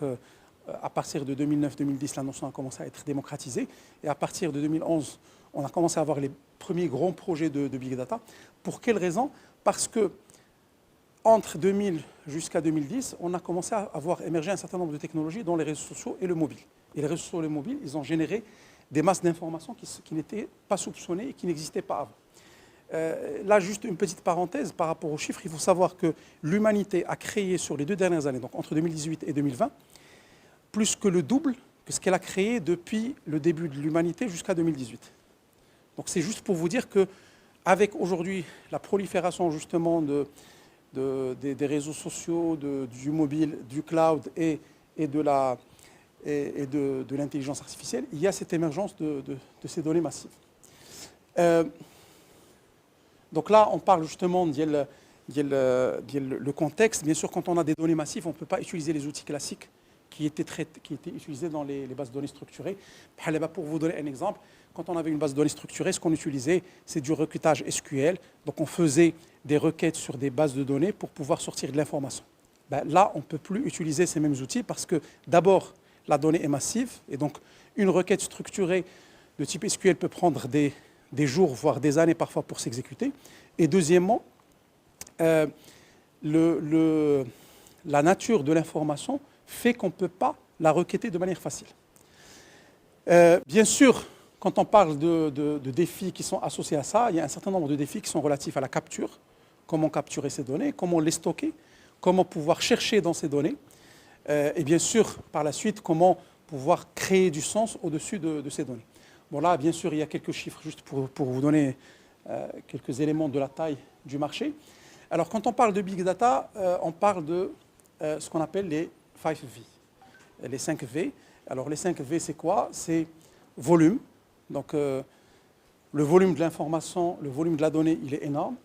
à partir de 2009-2010, la notion a commencé à être démocratisée. Et à partir de 2011, on a commencé à avoir les premiers grands projets de Big Data. Pour quelle raison? Parce que entre 2000 jusqu'à 2010, on a commencé à voir émerger un certain nombre de technologies, dont les réseaux sociaux et le mobile. Et les réseaux sociaux et le mobile, ils ont généré des masses d'informations qui n'étaient pas soupçonnées et qui n'existaient pas avant. Là, juste une petite parenthèse par rapport aux chiffres. Il faut savoir que l'humanité a créé sur les 2 dernières années, donc entre 2018 et 2020, plus que le double que ce qu'elle a créé depuis le début de l'humanité jusqu'à 2018. Donc c'est juste pour vous dire qu'avec aujourd'hui la prolifération justement des réseaux sociaux, du mobile, du cloud et de l'intelligence artificielle, il y a cette émergence de ces données massives. Donc là, on parle justement le contexte. Bien sûr, quand on a des données massives, on ne peut pas utiliser les outils classiques qui étaient utilisés dans les bases de données structurées. Pour vous donner un exemple, quand on avait une base de données structurée, ce qu'on utilisait, c'est du requêtage SQL. Donc on faisait des requêtes sur des bases de données pour pouvoir sortir de l'information. Là, on ne peut plus utiliser ces mêmes outils parce que d'abord, la donnée est massive. Et donc, une requête structurée de type SQL peut prendre des jours, voire des années parfois pour s'exécuter. Et deuxièmement, la nature de l'information fait qu'on ne peut pas la requêter de manière facile. Bien sûr, quand on parle de défis qui sont associés à ça, il y a un certain nombre de défis qui sont relatifs à la capture, comment capturer ces données, comment les stocker, comment pouvoir chercher dans ces données, et bien sûr, par la suite, comment pouvoir créer du sens au-dessus de ces données. Bon là, bien sûr, il y a quelques chiffres juste pour vous donner quelques éléments de la taille du marché. Alors, quand on parle de Big Data, on parle de ce qu'on appelle les 5 V. Les 5 V. Alors, les 5 V, c'est quoi? C'est volume. Donc, le volume de l'information, le volume de la donnée, il est énorme.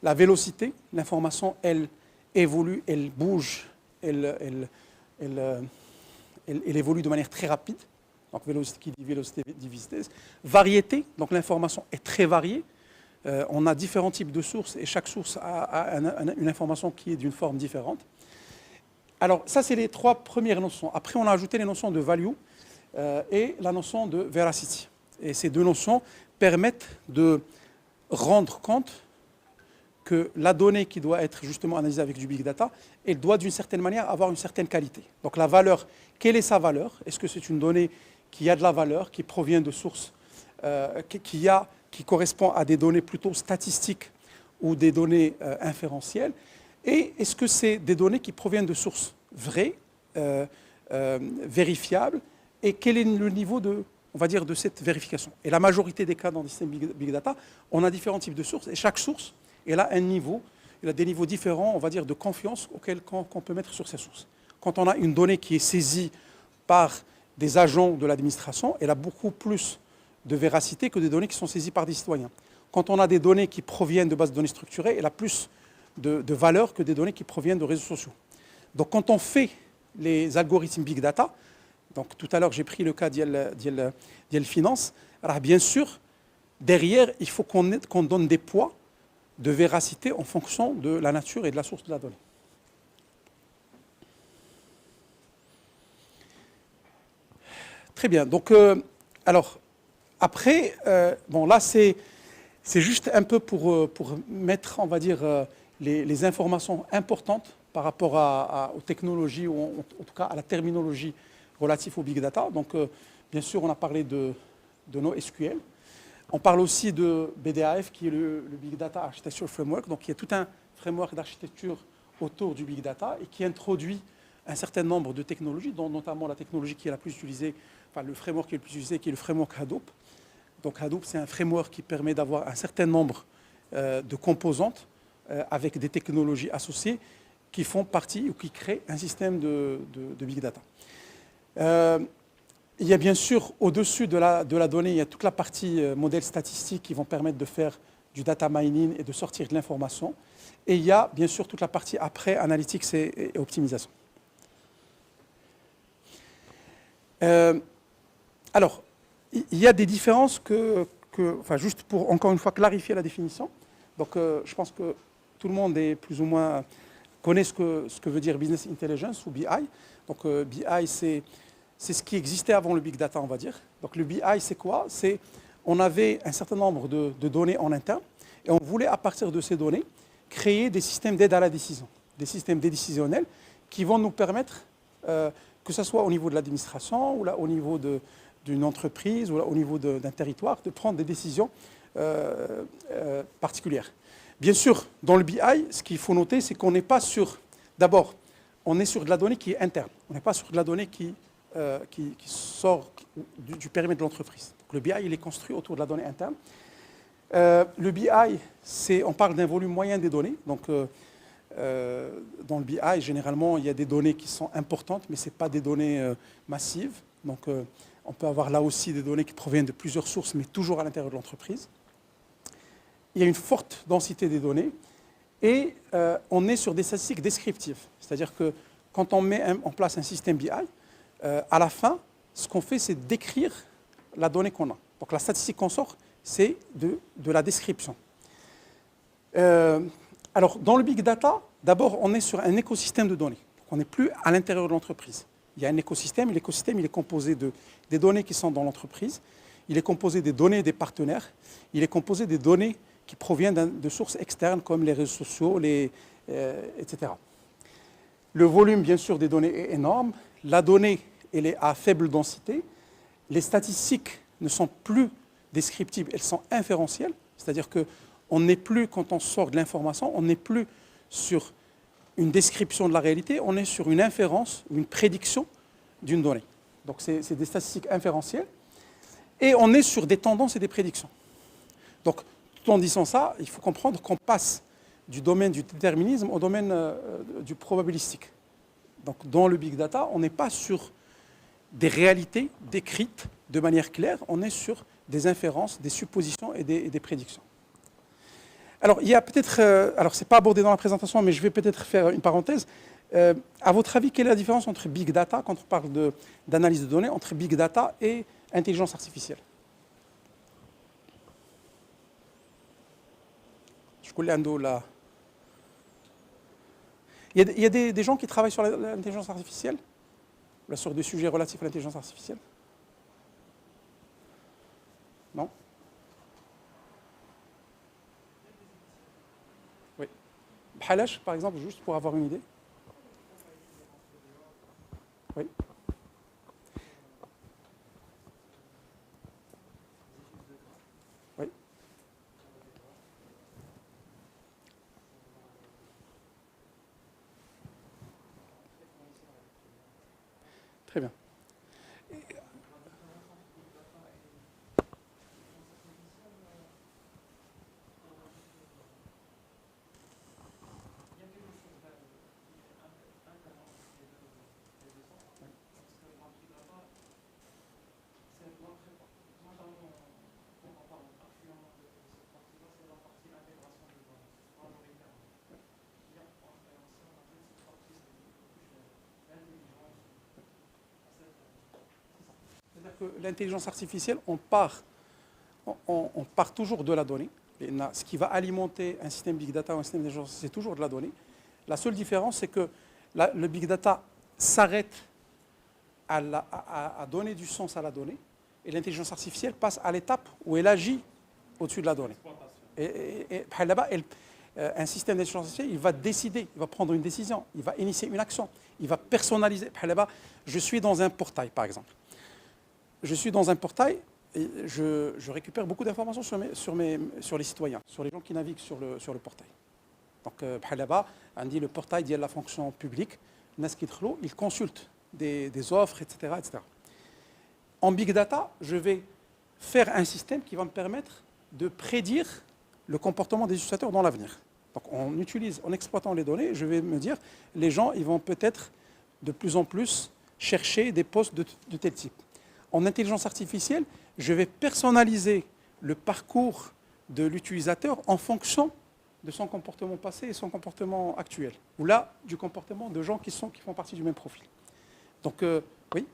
La vélocité, l'information, elle évolue, elle bouge, elle évolue de manière très rapide. Donc, vélocité dit vitesse. Variété, donc l'information est très variée. On a différents types de sources et chaque source a une information qui est d'une forme différente. Alors, ça, c'est les 3 premières notions. Après, on a ajouté les notions de value et la notion de veracity. Et ces 2 notions permettent de rendre compte que la donnée qui doit être justement analysée avec du big data, elle doit d'une certaine manière avoir une certaine qualité. Donc la valeur, quelle est sa valeur? Est-ce que c'est une donnée qui a de la valeur, qui provient de sources, qui correspond à des données plutôt statistiques ou des données inférentielles? Et est-ce que c'est des données qui proviennent de sources vraies, vérifiables? Et quel est le niveau de cette vérification? Et la majorité des cas dans des systèmes big data, on a différents types de sources et chaque source, elle a un niveau, elle a des niveaux différents, on va dire, de confiance qu'on peut mettre sur ces sources. Quand on a une donnée qui est saisie par des agents de l'administration, elle a beaucoup plus de véracité que des données qui sont saisies par des citoyens. Quand on a des données qui proviennent de bases de données structurées, elle a plus de valeur que des données qui proviennent de réseaux sociaux. Donc quand on fait les algorithmes big data, donc tout à l'heure j'ai pris le cas d'Yel Finance, alors bien sûr, derrière, il faut qu'on donne des poids de véracité en fonction de la nature et de la source de la donnée. Très bien. Donc, alors, après, bon, là, c'est juste un peu pour mettre, on va dire, les informations importantes par rapport aux technologies, ou en tout cas à la terminologie relative au big data. Donc, bien sûr, on a parlé de NoSQL. On parle aussi de BDAF, qui est le Big Data Architecture Framework. Donc, il y a tout un framework d'architecture autour du big data et qui introduit un certain nombre de technologies, dont notamment la technologie qui est la plus utilisée, enfin le framework qui est le plus utilisé, qui est le framework Hadoop. Donc Hadoop, c'est un framework qui permet d'avoir un certain nombre de composantes avec des technologies associées qui font partie ou qui créent un système de big data. Il y a bien sûr, au-dessus de la donnée, il y a toute la partie modèles statistiques qui vont permettre de faire du data mining et de sortir de l'information. Et il y a bien sûr toute la partie après, analytics et optimisation. Alors, il y a des différences enfin, juste pour encore une fois clarifier la définition. Donc, je pense que tout le monde est plus ou moins connaît ce que veut dire business intelligence ou BI. Donc, BI, c'est ce qui existait avant le big data, on va dire. Donc, le BI, c'est quoi? On avait un certain nombre de données en interne et on voulait, à partir de ces données, créer des systèmes d'aide à la décision, des systèmes décisionnels qui vont nous permettre, que ce soit au niveau de l'administration ou là, au niveau d'une entreprise ou là, au niveau d'un territoire, de prendre des décisions particulières. Bien sûr, dans le BI, ce qu'il faut noter, c'est qu'on n'est pas sur... D'abord, on est sur de la donnée qui est interne. On n'est pas sur de la donnée qui sort du périmètre de l'entreprise. Le BI, il est construit autour de la donnée interne. Le BI, on parle d'un volume moyen des données. Donc, dans le BI, généralement, il y a des données qui sont importantes, mais ce n'est pas des données massives. Donc, on peut avoir là aussi des données qui proviennent de plusieurs sources, mais toujours à l'intérieur de l'entreprise. Il y a une forte densité des données et on est sur des statistiques descriptives. C'est-à-dire que quand on met en place un système BI, à la fin, ce qu'on fait, c'est décrire la donnée qu'on a. Donc, la statistique qu'on sort, c'est de la description. Alors, dans le big data, d'abord, on est sur un écosystème de données. Donc, on n'est plus à l'intérieur de l'entreprise. Il y a un écosystème, et l'écosystème, il est composé des données qui sont dans l'entreprise, il est composé des données des partenaires, il est composé des données qui proviennent de sources externes comme les réseaux sociaux, etc. Le volume, bien sûr, des données est énorme. La donnée, elle est à faible densité. Les statistiques ne sont plus descriptives, elles sont inférentielles. C'est-à-dire qu'on n'est plus, quand on sort de l'information, on n'est plus sur une description de la réalité, on est sur une inférence, une prédiction d'une donnée. Donc c'est des statistiques inférentielles. Et on est sur des tendances et des prédictions. Donc, tout en disant ça, il faut comprendre qu'on passe du domaine du déterminisme au domaine du probabilistique. Donc, dans le big data, on n'est pas sur des réalités décrites de manière claire, on est sur des inférences, des suppositions et des prédictions. Alors, il y a peut-être, alors c'est pas abordé dans la présentation, mais je vais peut-être faire une parenthèse. À votre avis, quelle est la différence entre big data, quand on parle d'analyse de données, entre big data et intelligence artificielle? Il y a des gens qui travaillent sur l'intelligence artificielle, là, sur des sujets relatifs à l'intelligence artificielle? Non? Oui. Bhalash, par exemple, juste pour avoir une idée. Oui. Oui. Très bien. C'est-à-dire que l'intelligence artificielle, on part toujours de la donnée. Ce qui va alimenter un système big data ou un système d'intelligence, c'est toujours de la donnée. La seule différence, c'est que le big data s'arrête à donner du sens à la donnée, et l'intelligence artificielle passe à l'étape où elle agit au-dessus de la donnée. Et là-bas, un système d'intelligence artificielle, il va décider, il va prendre une décision, il va initier une action, il va personnaliser. Là-bas, je suis dans un portail, par exemple. Je suis dans un portail et je récupère beaucoup d'informations sur les citoyens, sur les gens qui naviguent sur le portail. Donc, là-bas, on dit le portail dit la fonction publique, il consulte des offres, etc., etc. En big data, je vais faire un système qui va me permettre de prédire le comportement des utilisateurs dans l'avenir. Donc, en exploitant les données, je vais me dire, les gens, ils vont peut-être de plus en plus chercher des postes de tel type. En intelligence artificielle, je vais personnaliser le parcours de l'utilisateur en fonction de son comportement passé et son comportement actuel. Ou là, du comportement de gens qui font partie du même profil. Donc, oui.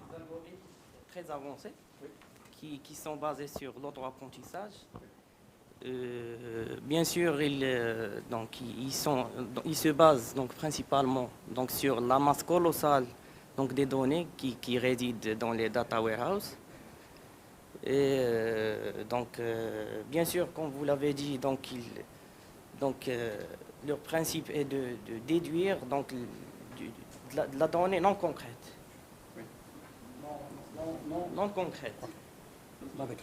Des algorithmes très avancés qui sont basés sur l'auto-apprentissage. Bien sûr, ils se basent donc, principalement donc, sur la masse colossale donc, des données qui résident dans les data warehouses. Et bien sûr, comme vous l'avez dit, leur principe est de déduire donc, de la donnée non concrète. Oui. Non concrète.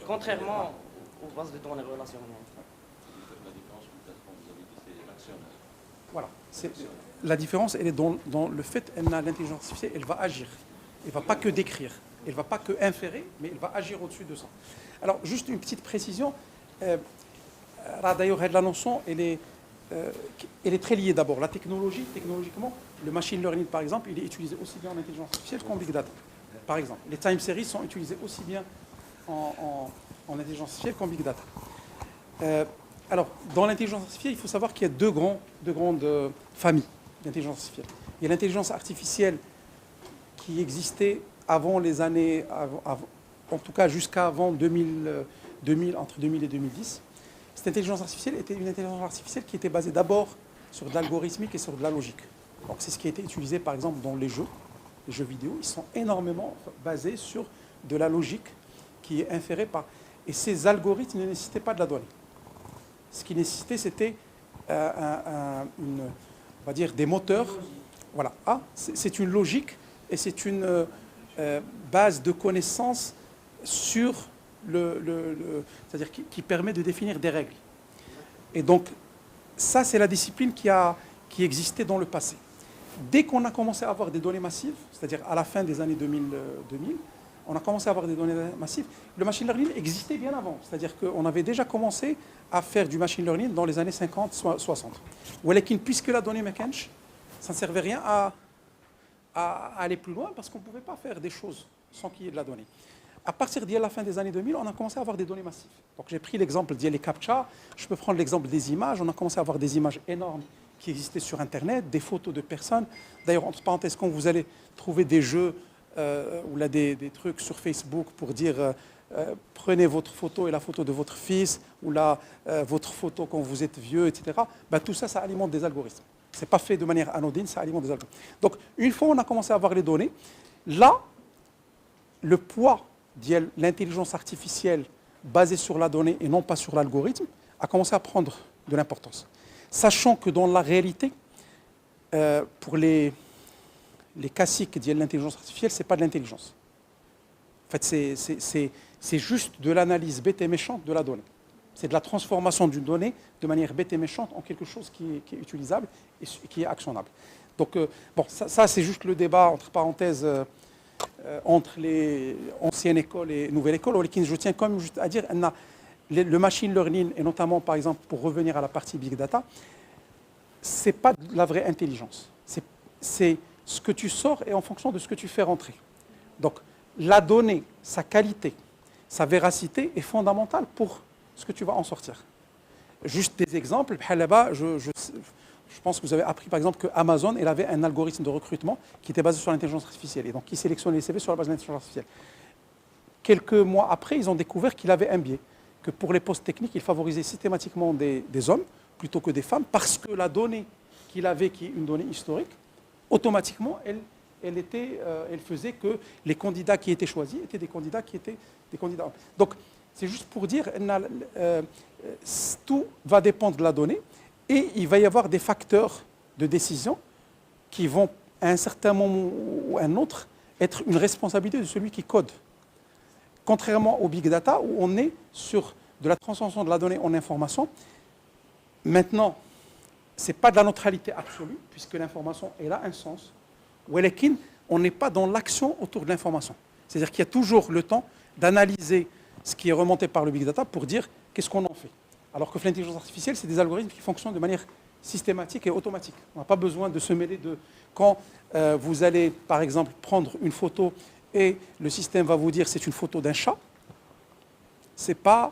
Contrairement aux bases de données relationnelles. La différence, peut-être, quand vous avez dit, c'est l'actionnaire. Voilà. La différence, elle est dans le fait que l'intelligence artificielle, elle va agir. Elle ne va pas que décrire. Elle ne va pas que inférer, mais elle va agir au-dessus de ça. Alors, juste une petite précision. D'ailleurs, la notion, elle est très liée d'abord. La technologie, technologiquement, le machine learning, par exemple, il est utilisé aussi bien en intelligence artificielle qu'en big data. Par exemple, les time series sont utilisés aussi bien en intelligence artificielle qu'en big data. Alors, dans l'intelligence artificielle, il faut savoir qu'il y a deux grandes familles d'intelligence artificielle. Il y a l'intelligence artificielle qui existait avant les années, en tout cas jusqu'avant 2000, entre 2000 et 2010. Cette intelligence artificielle était une intelligence artificielle qui était basée d'abord sur de l'algorithmique et sur de la logique. Donc, c'est ce qui a été utilisé, par exemple, dans les jeux vidéo. Ils sont énormément basés sur de la logique qui est inférée par... Et ces algorithmes ne nécessitaient pas de la donnée. Ce qui nécessitait, c'était on va dire des moteurs. Voilà. C'est une logique et c'est une base de connaissances sur c'est-à-dire qui permet de définir des règles. Et donc, ça, c'est la discipline qui existait dans le passé. Dès qu'on a commencé à avoir des données massives, c'est-à-dire à la fin des années 2000, on a commencé à avoir des données massives. Le machine learning existait bien avant. C'est-à-dire qu'on avait déjà commencé à faire du machine learning dans les années 50, 60. Puisque la donnée mécanique, ça ne servait rien à aller plus loin parce qu'on ne pouvait pas faire des choses sans qu'il y ait de la donnée. À partir de la fin des années 2000, on a commencé à avoir des données massives. Donc j'ai pris l'exemple des CAPTCHA, je peux prendre l'exemple des images. On a commencé à avoir des images énormes qui existaient sur Internet, des photos de personnes. D'ailleurs, entre parenthèses, quand vous allez trouver des jeux ou là des trucs sur Facebook pour dire prenez votre photo et la photo de votre fils, ou là votre photo quand vous êtes vieux, etc. Tout ça, ça alimente des algorithmes. Ce n'est pas fait de manière anodine, ça alimente des algorithmes. Donc, une fois on a commencé à avoir les données, là, le poids de l'intelligence artificielle basée sur la donnée et non pas sur l'algorithme a commencé à prendre de l'importance. Sachant que dans la réalité, pour les classiques de l'intelligence artificielle, ce n'est pas de l'intelligence. En fait, c'est juste de l'analyse bête et méchante de la donnée. C'est de la transformation d'une donnée de manière bête et méchante en quelque chose qui est utilisable et qui est actionnable. Donc, ça c'est juste le débat, entre parenthèses, entre les anciennes écoles et nouvelles écoles. Je tiens quand même juste à dire, le machine learning, et notamment, par exemple, pour revenir à la partie big data, ce n'est pas de la vraie intelligence. C'est ce que tu sors et en fonction de ce que tu fais rentrer. Donc, la donnée, sa qualité, sa véracité est fondamentale pour ce que tu vas en sortir. Juste des exemples. Là-bas, je pense que vous avez appris, par exemple, que Amazon, elle avait un algorithme de recrutement qui était basé sur l'intelligence artificielle. Et donc, qui sélectionnait les CV sur la base de l'intelligence artificielle. quelques mois après, ils ont découvert qu'il avait un biais, que pour les postes techniques, il favorisait systématiquement des hommes plutôt que des femmes, parce que la donnée qu'il avait, qui est une donnée historique, automatiquement, elle faisait que les candidats qui étaient choisis étaient des candidats qui étaient des candidats hommes. Donc, c'est juste pour dire, tout va dépendre de la donnée, et il va y avoir des facteurs de décision qui vont, à un certain moment ou à un autre, être une responsabilité de celui qui code. Contrairement au big data, où on est sur de la transformation de la donnée en information, maintenant, ce n'est pas de la neutralité absolue, puisque l'information, elle a un sens. Welekin, on n'est pas dans l'action autour de l'information. C'est-à-dire qu'il y a toujours le temps d'analyser ce qui est remonté par le big data pour dire qu'est-ce qu'on en fait. Alors que l'intelligence artificielle, c'est des algorithmes qui fonctionnent de manière systématique et automatique. On n'a pas besoin de se mêler de... Quand vous allez, par exemple, prendre une photo et le système va vous dire c'est une photo d'un chat, c'est pas...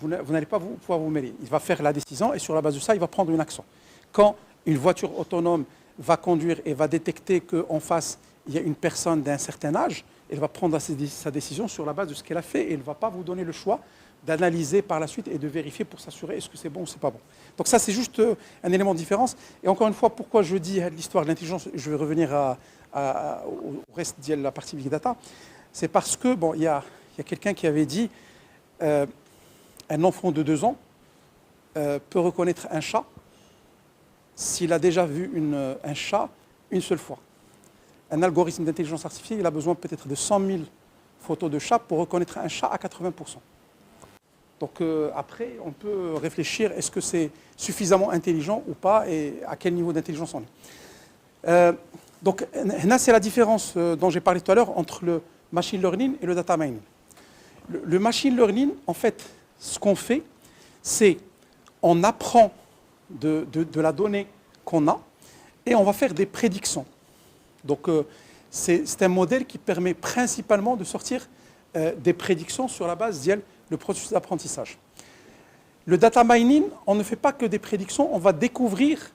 Vous n'allez pas pouvoir vous mêler. Il va faire la décision et sur la base de ça, il va prendre une action. Quand une voiture autonome va conduire et va détecter qu'en face, il y a une personne d'un certain âge, elle va prendre sa décision sur la base de ce qu'elle a fait et elle ne va pas vous donner le choix d'analyser par la suite et de vérifier pour s'assurer est-ce que c'est bon ou c'est pas bon. Donc ça, c'est juste un élément de différence. Et encore une fois, pourquoi je dis l'histoire de l'intelligence, je vais revenir au reste de la partie Big Data, c'est parce que, bon, il y a quelqu'un qui avait dit un enfant de 2 ans peut reconnaître un chat s'il a déjà vu un chat une seule fois. Un algorithme d'intelligence artificielle, il a besoin peut-être de 100 000 photos de chats pour reconnaître un chat à 80%. Donc après, on peut réfléchir, est-ce que c'est suffisamment intelligent ou pas et à quel niveau d'intelligence on est. Donc là, c'est la différence dont j'ai parlé tout à l'heure entre le machine learning et le data mining. Le machine learning, en fait, ce qu'on fait, c'est on apprend de la donnée qu'on a et on va faire des prédictions. Donc c'est un modèle qui permet principalement de sortir des prédictions sur la base du processus d'apprentissage. Le data mining, on ne fait pas que des prédictions, on va découvrir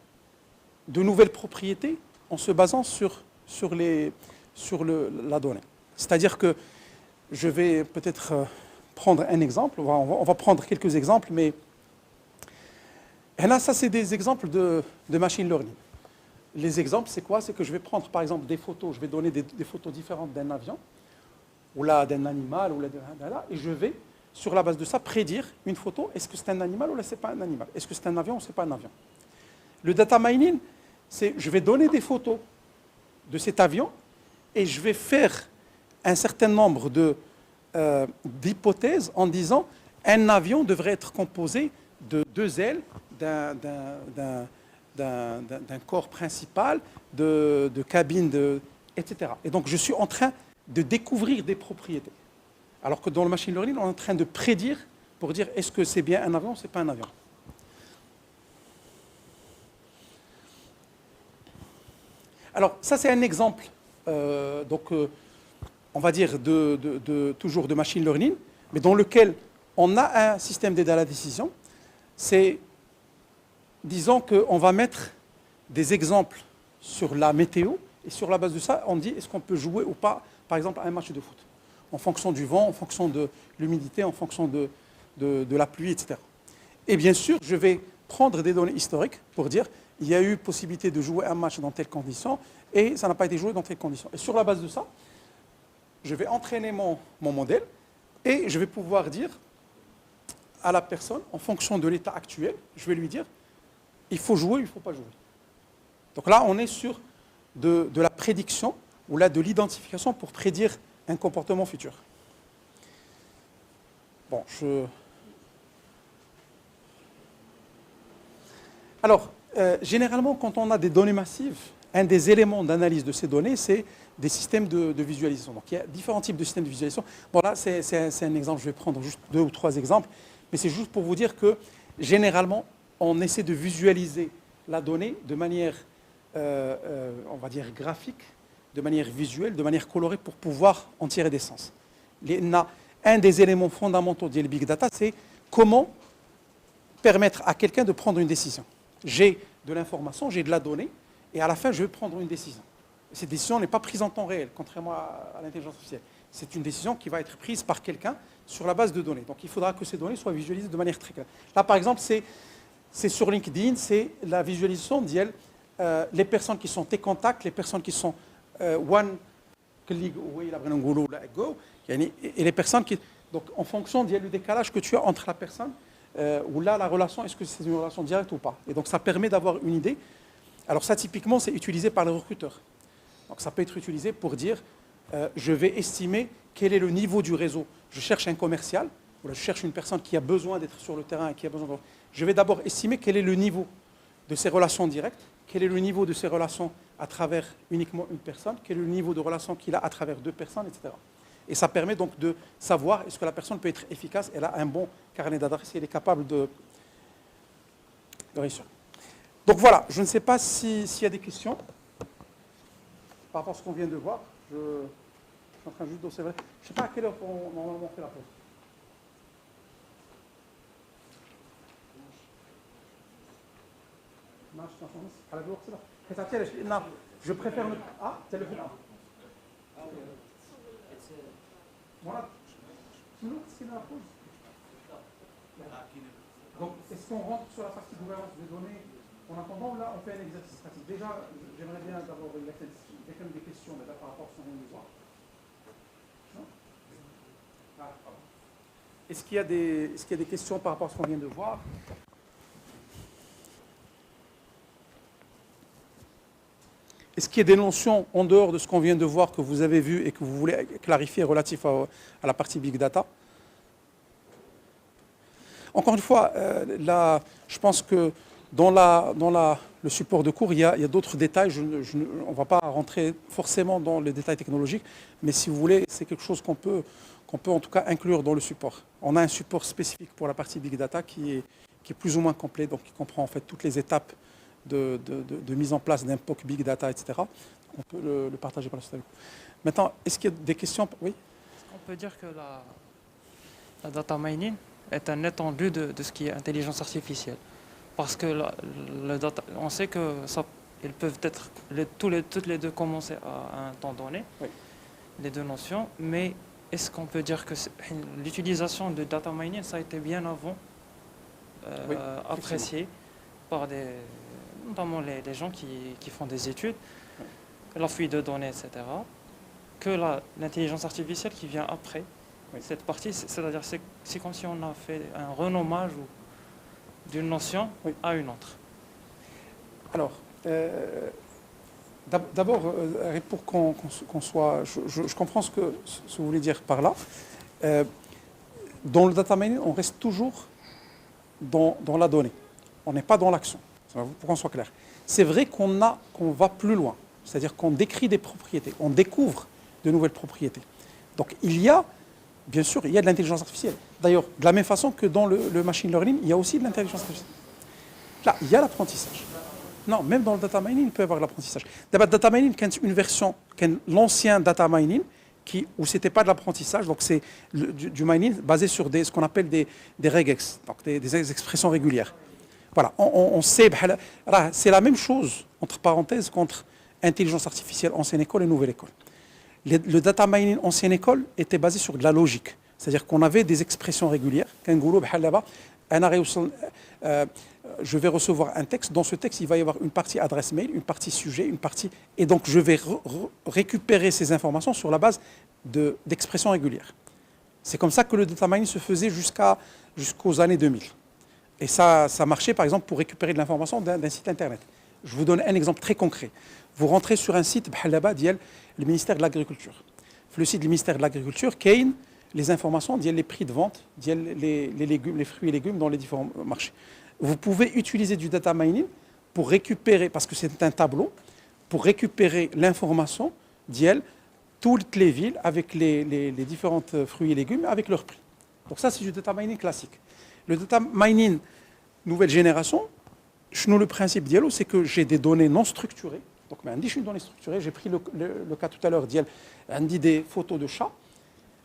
de nouvelles propriétés en se basant sur la donnée. C'est-à-dire que je vais peut-être prendre un exemple, on va prendre quelques exemples, mais là, ça c'est des exemples de machine learning. Les exemples, c'est quoi? C'est que je vais prendre par exemple des photos, je vais donner des photos différentes d'un avion, ou là d'un animal, ou là et je vais, sur la base de ça, prédire une photo, est-ce que c'est un animal ou là c'est pas un animal? Est-ce que c'est un avion ou c'est pas un avion? Le data mining, c'est je vais donner des photos de cet avion et je vais faire un certain nombre d'hypothèses en disant un avion devrait être composé de 2 ailes, d'un corps principal, de cabine, etc. Et donc je suis en train de découvrir des propriétés. Alors que dans le machine learning, on est en train de prédire pour dire est-ce que c'est bien un avion ou c'est pas un avion. Alors ça c'est un exemple, on va dire toujours de machine learning, mais dans lequel on a un système d'aide à la décision. C'est, disons qu'on va mettre des exemples sur la météo et sur la base de ça, on dit est-ce qu'on peut jouer ou pas, par exemple, à un match de foot, en fonction du vent, en fonction de l'humidité, en fonction de la pluie, etc. Et bien sûr, je vais prendre des données historiques pour dire il y a eu possibilité de jouer un match dans telles conditions et ça n'a pas été joué dans telles conditions. Et sur la base de ça, je vais entraîner mon modèle et je vais pouvoir dire à la personne, en fonction de l'état actuel, je vais lui dire il faut jouer ou il ne faut pas jouer. Donc là, on est sur de la prédiction ou là de l'identification pour prédire un comportement futur. Bon, Alors, généralement, quand on a des données massives, un des éléments d'analyse de ces données, c'est des systèmes de visualisation. Donc, il y a différents types de systèmes de visualisation. Bon, là, c'est un exemple, je vais prendre juste 2 ou 3 exemples, mais c'est juste pour vous dire que, généralement, on essaie de visualiser la donnée de manière, on va dire, graphique, de manière visuelle, de manière colorée, pour pouvoir en tirer des sens. Un des éléments fondamentaux du Big Data, c'est comment permettre à quelqu'un de prendre une décision. J'ai de l'information, j'ai de la donnée, et à la fin, je vais prendre une décision. Cette décision n'est pas prise en temps réel, contrairement à l'intelligence artificielle. C'est une décision qui va être prise par quelqu'un sur la base de données. Donc il faudra que ces données soient visualisées de manière très claire. Là, par exemple, c'est sur LinkedIn, c'est la visualisation d'IEL, les personnes qui sont tes contacts, les personnes qui sont one colleague, et les personnes qui... Donc en fonction du décalage que tu as entre la personne, ou là, la relation, est-ce que c'est une relation directe ou pas? Et donc ça permet d'avoir une idée. Alors ça, typiquement, c'est utilisé par les recruteurs. Donc ça peut être utilisé pour dire, je vais estimer quel est le niveau du réseau. Je cherche un commercial, ou là, je cherche une personne qui a besoin d'être sur le terrain et qui a besoin de... Je vais d'abord estimer quel est le niveau de ses relations directes, quel est le niveau de ses relations à travers uniquement une personne, quel est le niveau de relation qu'il a à travers deux personnes, etc. Et ça permet donc de savoir est-ce que la personne peut être efficace, elle a un bon carnet d'adresses, elle est capable de réussir. Donc voilà, je ne sais pas s'il y a des questions par rapport à ce qu'on vient de voir. Je suis en train juste d'observer. Je ne sais pas à quelle heure normalement on fait la pause. Je préfère ne... Ah, téléphone. Voilà. Sinon, c'est la pause. Donc, est-ce qu'on rentre sur la partie gouvernance des données en attendant? Là, on fait un exercice pratique. Déjà, j'aimerais bien d'abord quelqu'un des questions par rapport à ce qu'on vient de voir. Non? Ah, pardon. Est-ce qu'il y a des questions par rapport à ce qu'on vient de voir? Est-ce qu'il y a des notions en dehors de ce qu'on vient de voir que vous avez vu et que vous voulez clarifier relatif à la partie Big Data? Encore une fois, là, je pense que dans le support de cours, il y a d'autres détails. On ne va pas rentrer forcément dans les détails technologiques, mais si vous voulez, c'est quelque chose qu'on peut en tout cas inclure dans le support. On a un support spécifique pour la partie Big Data qui est plus ou moins complet, donc qui comprend en fait toutes les étapes de mise en place d'un POC Big Data, etc. On peut le partager par la suite avec vous. Maintenant, est-ce qu'il y a des questions? Oui. Est-ce qu'on peut dire que la data mining est un étendu de ce qui est intelligence artificielle? Parce que on sait que ils peuvent être toutes les deux commencer à un temps donné, oui, les deux notions, mais est-ce qu'on peut dire que l'utilisation de data mining, ça a été bien avant oui, apprécié par notamment les gens qui font des études, la fuite de données, etc., que l'intelligence artificielle qui vient après, oui, cette partie, c'est-à-dire c'est comme si on a fait un renommage d'une notion, oui, à une autre. Alors, d'abord, pour qu'on soit... Je comprends ce que vous voulez dire par là. Dans le data mining, on reste toujours dans la donnée. On n'est pas dans l'action. Pour qu'on soit clair. C'est vrai qu'on va plus loin, c'est-à-dire qu'on décrit des propriétés, on découvre de nouvelles propriétés. Donc bien sûr, il y a de l'intelligence artificielle. D'ailleurs, de la même façon que dans le machine learning, il y a aussi de l'intelligence artificielle. Là, il y a l'apprentissage. Non, même dans le data mining, il peut y avoir l'apprentissage. D'abord, data mining, c'est une version, l'ancien data mining, où ce n'était pas de l'apprentissage, donc c'est du mining basé sur ce qu'on appelle des regex, donc des expressions régulières. Voilà, on sait, c'est la même chose, entre parenthèses, contre intelligence artificielle ancienne école et nouvelle école. Le data mining ancienne école était basé sur de la logique, c'est-à-dire qu'on avait des expressions régulières. Je vais recevoir un texte, dans ce texte, il va y avoir une partie adresse mail, une partie sujet, une partie... Et donc, je vais récupérer ces informations sur la base d'expressions régulières. C'est comme ça que le data mining se faisait jusqu'aux années 2000. Et ça marchait, par exemple, pour récupérer de l'information d'un site Internet. Je vous donne un exemple très concret. Vous rentrez sur un site, le ministère de l'Agriculture. Le site du ministère de l'Agriculture, Kane, les informations, les prix de vente, les légumes, les fruits et légumes dans les différents marchés. Vous pouvez utiliser du data mining pour récupérer, parce que c'est un tableau, pour récupérer l'information toutes les villes avec les différentes fruits et légumes avec leur prix. Donc ça, c'est du data mining classique. Le data mining nouvelle génération, le principe dialo, c'est que j'ai des données non structurées. Donc, je suis une donnée structurée. J'ai pris le cas tout à l'heure des photos de chats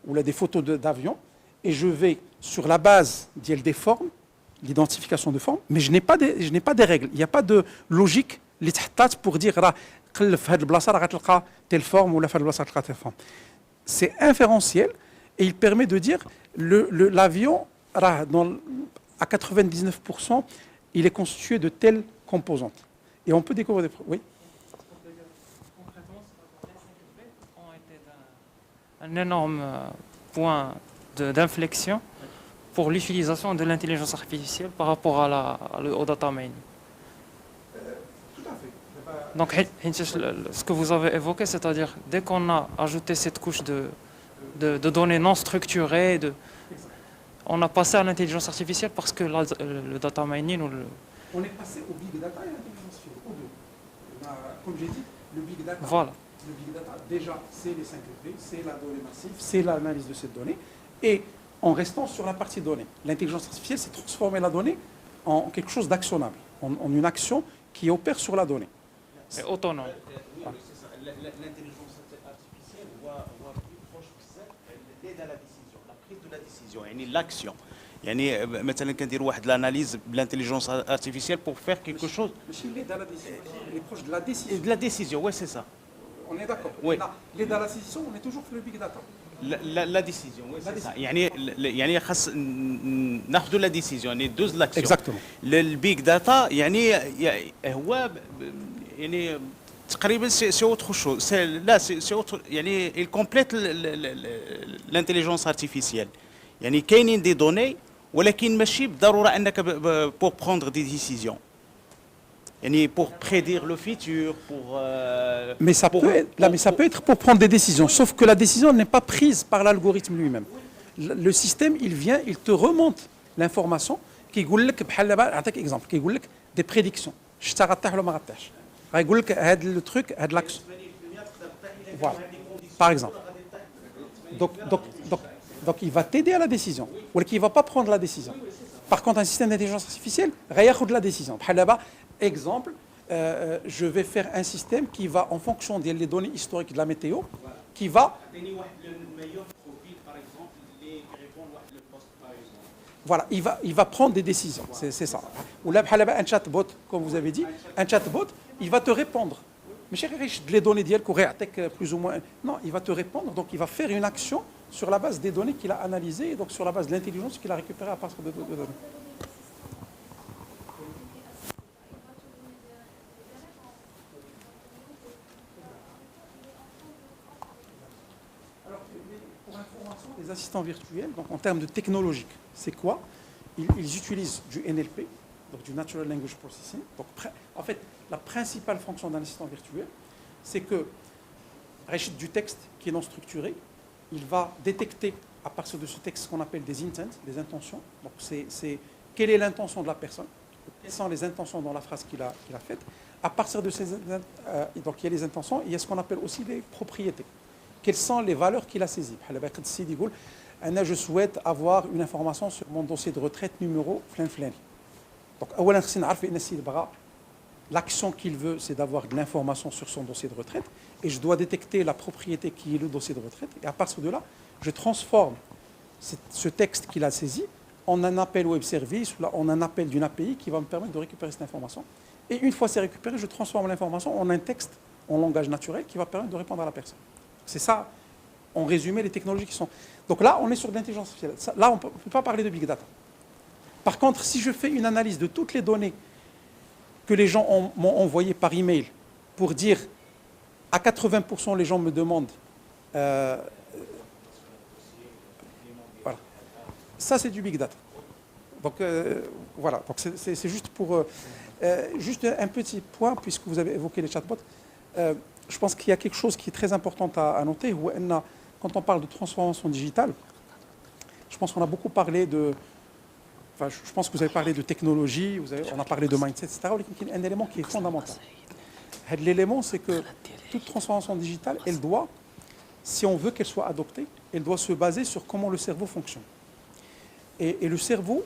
ou là, des photos d'avions, et je vais sur la base des formes, l'identification de formes, mais je n'ai pas des règles. Il n'y a pas de logique pour dire telle forme ou telle forme. c'est inférentiel et il permet de dire l'avion, à 99%, il est constitué de telles composantes. Et on peut découvrir des... Oui. Concrètement, les 5 bêtes ont été un énorme point d'inflexion pour l'utilisation de l'intelligence artificielle par rapport au data mining. Tout à fait. Donc, ce que vous avez évoqué, c'est-à-dire dès qu'on a ajouté cette couche de données non structurées, on a passé à l'intelligence artificielle parce que le data mining On est passé au big data et à l'intelligence artificielle, aux deux. Comme j'ai dit, le big data, Voilà. le big data déjà, c'est les 5 clés, c'est la donnée massive, c'est l'analyse de cette donnée. Et en restant sur la partie donnée, l'intelligence artificielle, c'est transformer la donnée en quelque chose d'actionnable, en une action qui opère sur la donnée. C'est autonome. Oui, c'est ça. L'intelligence artificielle voit plus proche l'aide à la décision, la prise de la décision, يعني l'action. يعني مثلا كنديروا واحد l'analyse de l'intelligence artificielle pour faire quelque chose. L'aide à la décision, il est proche de la décision. De la décision, ouais, c'est ça. On est d'accord. Oui. L'aide à la décision, on est toujours sur le big data. La décision, oui, c'est ça. يعني خاص ناخذوا la décision, يعني دوز l'action. Exactement. البيج داتا يعني هو يعني تقريبا سي اوتر شوز لا سي اوتر يعني il complète l'intelligence artificielle. يعني كاينين دي دوني ولكن ماشي بالضروره انك pour prendre des décisions. يعني pour prédire le futur, pour Mais ça peut être pour prendre des décisions, sauf que la décision n'est pas prise par l'algorithme lui-même. Le système, il vient, il te remonte l'information qui يقول لك بحال دابا نعطيك exemple كيقول لك des prédictions. الشتا غطيح ولا ما غطيحش. غايقول لك هاد لو تروك هاد لاكسيون. Voilà. Par exemple. Donc il va t'aider à la décision. Ou qu'il ne va pas prendre la décision. Par contre, un système d'intelligence artificielle, il va prendre la décision. بحال دابا exemple, je vais faire un système qui va, en fonction des données historiques de la météo, qui va... Voilà, il va prendre des décisions, c'est ça. Ou là, un chatbot, comme vous avez dit, un chatbot, il va te répondre. Mais chez les données d'hier, plus ou moins... Non, il va te répondre, donc il va faire une action sur la base des données qu'il a analysées, et donc sur la base de l'intelligence qu'il a récupérée à partir de données. Les assistants virtuels, donc en termes de technologique, c'est quoi? Ils utilisent du NLP, donc du Natural Language Processing. Donc, en fait, la principale fonction d'un assistant virtuel, c'est que, du texte qui est non structuré, il va détecter à partir de ce texte ce qu'on appelle des intents, des intentions. Donc, c'est quelle est l'intention de la personne, quelles sont les intentions dans la phrase qu'il a faite. À partir de ces donc il y a les intentions, il y a ce qu'on appelle aussi les propriétés. Quelles sont les valeurs qu'il a saisies. Je souhaite avoir une information sur mon dossier de retraite numéro flan. Donc, l'action qu'il veut, c'est d'avoir de l'information sur son dossier de retraite, et je dois détecter la propriété qui est le dossier de retraite, et à partir de là, je transforme ce texte qu'il a saisi en un appel web service, ou en un appel d'une API qui va me permettre de récupérer cette information. Et une fois c'est récupéré, je transforme l'information en un texte en langage naturel qui va permettre de répondre à la personne. C'est ça, en résumé, les technologies qui sont... Donc là, on est sur de l'intelligence artificielle. Là, on ne peut pas parler de big data. Par contre, si je fais une analyse de toutes les données que les gens m'ont envoyées par email pour dire à 80% les gens me demandent... voilà. Ça, c'est du big data. Donc, voilà. Donc, c'est juste pour... juste un petit point, puisque vous avez évoqué les chatbots. Je pense qu'il y a quelque chose qui est très important à noter. Quand on parle de transformation digitale, je pense qu'on a beaucoup parlé de... Enfin, je pense que vous avez parlé de technologie, on a parlé de mindset, etc. Il y a un élément qui est fondamental. L'élément, c'est que toute transformation digitale, elle doit, si on veut qu'elle soit adoptée, elle doit se baser sur comment le cerveau fonctionne. Et le cerveau,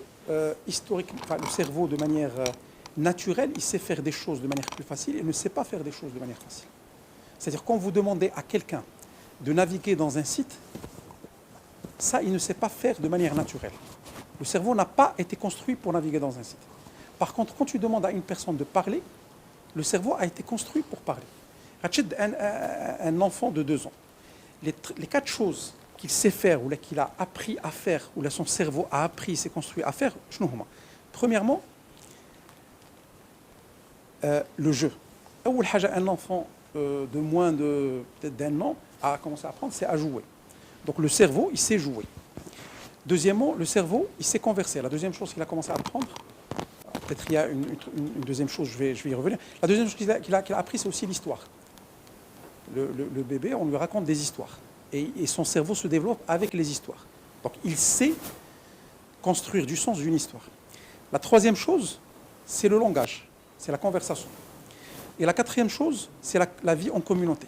historiquement, le cerveau de manière naturelle, il sait faire des choses de manière plus facile, il ne sait pas faire des choses de manière facile. C'est-à-dire quand vous demandez à quelqu'un de naviguer dans un site, ça, il ne sait pas faire de manière naturelle. Le cerveau n'a pas été construit pour naviguer dans un site. Par contre, quand tu demandes à une personne de parler, le cerveau a été construit pour parler. Un enfant de 2 ans, les 4 choses qu'il sait faire ou là, qu'il a appris à faire ou là, son cerveau a appris, s'est construit à faire, premièrement, le jeu. Un enfant de moins de peut-être d'1 an a commencé à apprendre, c'est à jouer. Donc le cerveau, il sait jouer. Deuxièmement, le cerveau, il sait converser. La deuxième chose qu'il a commencé à apprendre, peut-être il y a une deuxième chose, je vais y revenir. La deuxième chose qu'il a appris, c'est aussi l'histoire. Le bébé, on lui raconte des histoires. Et son cerveau se développe avec les histoires. Donc il sait construire du sens d'une histoire. La troisième chose, c'est le langage, c'est la conversation. Et la quatrième chose, c'est la vie en communauté.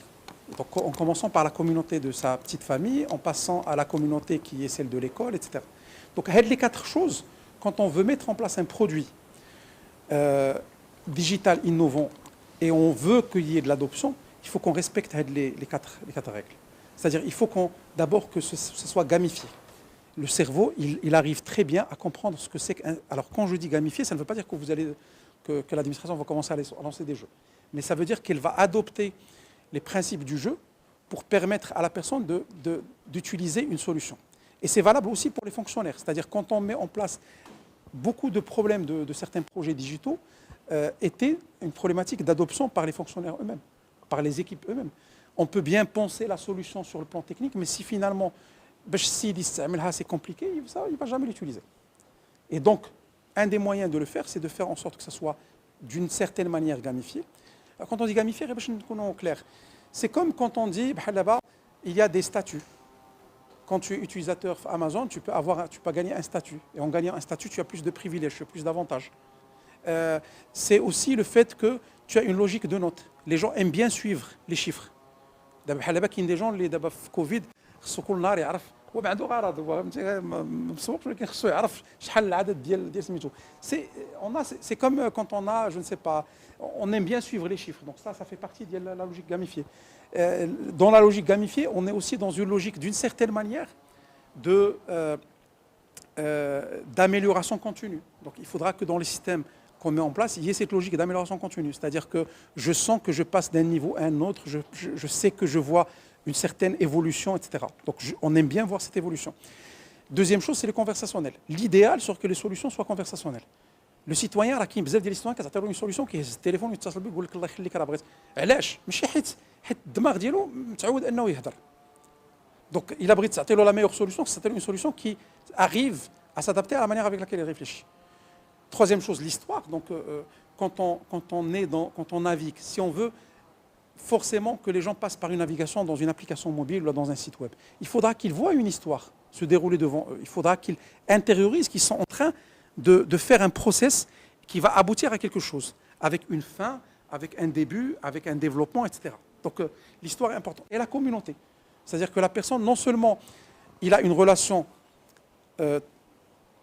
Donc en commençant par la communauté de sa petite famille, en passant à la communauté qui est celle de l'école, etc. Donc les 4 choses, quand on veut mettre en place un produit digital innovant et on veut qu'il y ait de l'adoption, il faut qu'on respecte les 4 règles. C'est-à-dire il faut d'abord que ce soit gamifié. Le cerveau, il arrive très bien à comprendre ce que c'est qu'un... Alors quand je dis gamifié, ça ne veut pas dire que l'administration va commencer à lancer des jeux. Mais ça veut dire qu'elle va adopter les principes du jeu pour permettre à la personne d'utiliser une solution. Et c'est valable aussi pour les fonctionnaires. C'est-à-dire quand on met en place beaucoup de problèmes de certains projets digitaux, étaient une problématique d'adoption par les fonctionnaires eux-mêmes, par les équipes eux-mêmes. On peut bien penser la solution sur le plan technique, mais si finalement, c'est compliqué, il ne va jamais l'utiliser. Et donc, un des moyens de le faire, c'est de faire en sorte que ça soit d'une certaine manière gamifié. Quand on dit gamifié, c'est comme quand on dit, il y a des statuts. Quand tu es utilisateur Amazon, tu peux gagner un statut. Et en gagnant un statut, tu as plus de privilèges, tu as plus d'avantages. C'est aussi le fait que tu as une logique de notes. Les gens aiment bien suivre les chiffres. Il y a des gens qui ont Covid, c'est comme quand on a, je ne sais pas, on aime bien suivre les chiffres. Donc ça fait partie de la logique gamifiée. Dans la logique gamifiée, on est aussi dans une logique d'une certaine manière d'amélioration continue. Donc il faudra que dans les systèmes qu'on met en place, il y ait cette logique d'amélioration continue. C'est-à-dire que je sens que je passe d'un niveau à un autre, je sais que je vois une certaine évolution, etc. Donc on aime bien voir cette évolution. Deuxième chose, c'est le conversationnel. L'idéal, c'est que les solutions soient conversationnelles. Le citoyen, راه كاين بزاف ديال الcitoyens كتعطيو une solution كيهز التليفون ويتصل بك يقول لك الله يخليك راه بغيت. علاش؟ ماشي حيت الدماغ ديالو متعود انه يهضر. Donc il a besoin de تعطي له la meilleure solution, c'est une solution qui arrive à s'adapter à la manière avec laquelle il réfléchit. Troisième chose, l'histoire. Donc quand on navigue, si on veut forcément que les gens passent par une navigation dans une application mobile ou dans un site web, il faudra qu'ils voient une histoire se dérouler devant eux. Il faudra qu'ils intériorisent qu'ils sont en train de faire un process qui va aboutir à quelque chose, avec une fin, avec un début, avec un développement, etc. Donc l'histoire est importante. Et la communauté. C'est-à-dire que la personne, non seulement il a une relation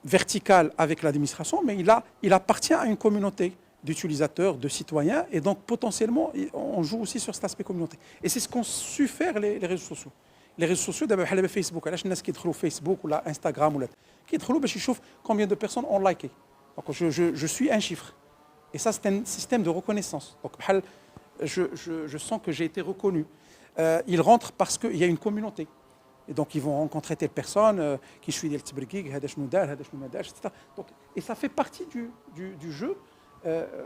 verticale avec l'administration, mais il appartient à une communauté d'utilisateurs, de citoyens, et donc potentiellement, on joue aussi sur cet aspect communauté. Et c'est ce qu'ont su faire les réseaux sociaux. Les réseaux sociaux, d'abord, Facebook, علاش الناس كيدخلوا Facebook ou Instagram ou كيدخلوا باش يشوف combien de personnes ont liké. Donc je suis un chiffre. Et ça, c'est un système de reconnaissance. Donc je sens que j'ai été reconnu. Ils rentrent parce qu'il y a une communauté. Et donc ils vont rencontrer telle personne qui suit des tbrikik, hada shnou dar, hada shnou ma darch, etc. Donc, et ça fait partie du jeu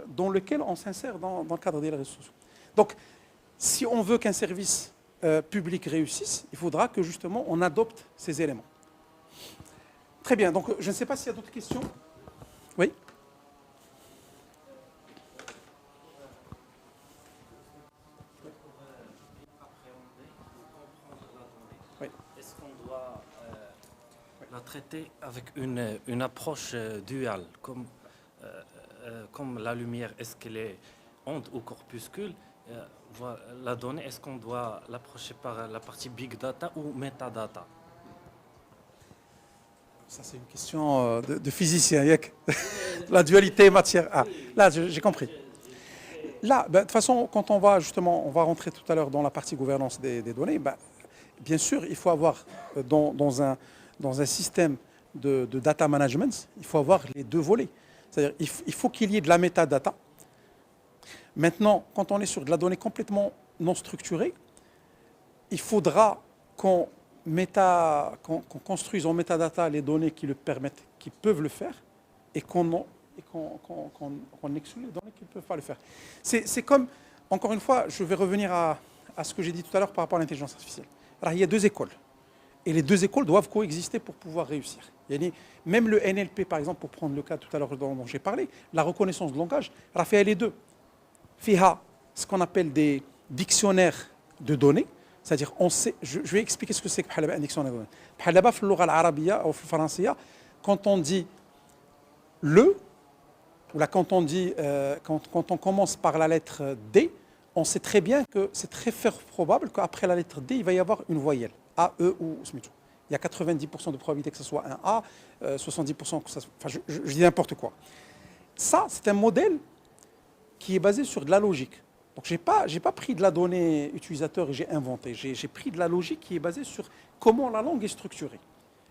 dans lequel on s'insère dans le cadre des réseaux sociaux. Donc, si on veut qu'un service public réussisse, il faudra que justement on adopte ces éléments. Très bien, donc je ne sais pas s'il y a d'autres questions. Oui. Est-ce qu'on doit la traiter avec une approche duale, comme la lumière, est-ce qu'elle est onde ou corpuscule? La donnée, est-ce qu'on doit l'approcher par la partie big data ou metadata? Ça, c'est une question de physicien. La dualité matière. Ah, là, j'ai compris. Là, de toute façon, quand on va rentrer tout à l'heure dans la partie gouvernance des données, bien sûr, il faut avoir dans un système de data management, il faut avoir les deux volets. C'est-à-dire il faut qu'il y ait de la metadata. Maintenant, quand on est sur de la donnée complètement non structurée, il faudra qu'on construise en metadata les données qui le permettent, qui peuvent le faire, et qu'on exclut les données qui ne peuvent pas le faire. C'est comme, encore une fois, je vais revenir à ce que j'ai dit tout à l'heure par rapport à l'intelligence artificielle. Alors, il y a deux écoles. Et les deux écoles doivent coexister pour pouvoir réussir. Même le NLP, par exemple, pour prendre le cas tout à l'heure dont j'ai parlé, la reconnaissance de langage, Raphaël les deux. FIHA, ce qu'on appelle des dictionnaires de données, c'est-à-dire, je vais expliquer ce que c'est un dictionnaire de données. Dans la langue arabe ou le français, quand on dit le, ou là, quand on commence par la lettre D, on sait très bien que c'est très fort probable qu'après la lettre D, il va y avoir une voyelle. A, E ou SMIT. Il y a 90% de probabilité que ce soit un A, 70% que ça soit... Enfin, je dis n'importe quoi. Ça, c'est un modèle qui est basé sur de la logique. Donc, je n'ai pas pris de la donnée utilisateur et j'ai inventé. J'ai pris de la logique qui est basée sur comment la langue est structurée.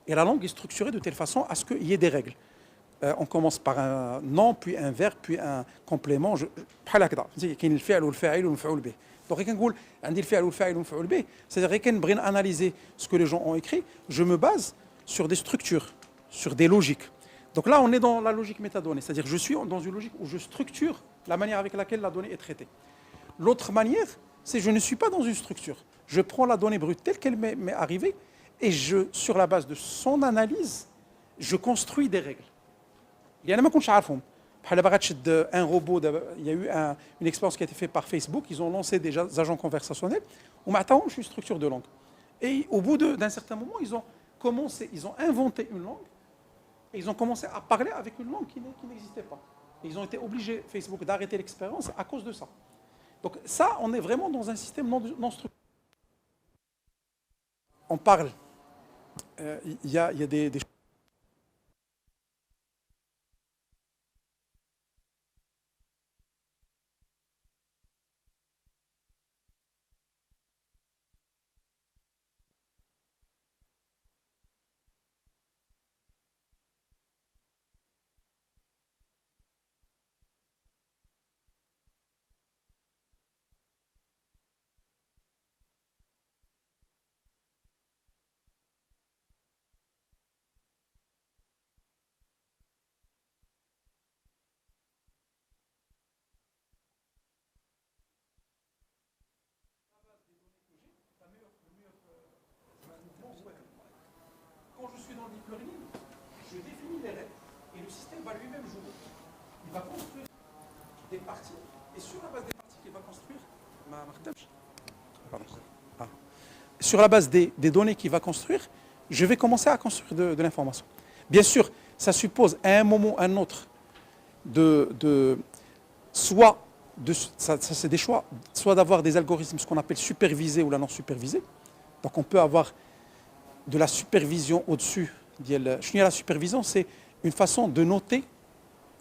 Et la langue est structurée de telle façon à ce qu'il y ait des règles. On commence par un nom, puis un verbe, puis un complément. Donc, c'est-à-dire que analyser ce que les gens ont écrit, je me base sur des structures, sur des logiques. Donc là, on est dans la logique métadonnée, c'est-à-dire que je suis dans une logique où je structure la manière avec laquelle la donnée est traitée. L'autre manière, c'est que je ne suis pas dans une structure. Je prends la donnée brute telle qu'elle m'est arrivée et sur la base de son analyse, je construis des règles. Il y en a qui un robot, il y a eu une expérience qui a été faite par Facebook, ils ont lancé des agents conversationnels, où maintenant, je suis une structure de langue. Et au bout d'un certain moment, ils ont inventé une langue, et ils ont commencé à parler avec une langue qui n'existait pas. Et ils ont été obligés, Facebook, d'arrêter l'expérience à cause de ça. Donc ça, on est vraiment dans un système non structuré. On parle, il y a des Quand je suis dans le deep learning, je définis les règles et le système va lui-même jouer. Il va construire des parties et sur la base des parties qu'il va construire, sur la base des données qu'il va construire, je vais commencer à construire de l'information. Bien sûr, ça suppose à un moment ou à un autre ça c'est des choix, soit d'avoir des algorithmes, ce qu'on appelle supervisés ou la non supervisés. Donc on peut avoir de la supervision au-dessus. La supervision, c'est une façon de noter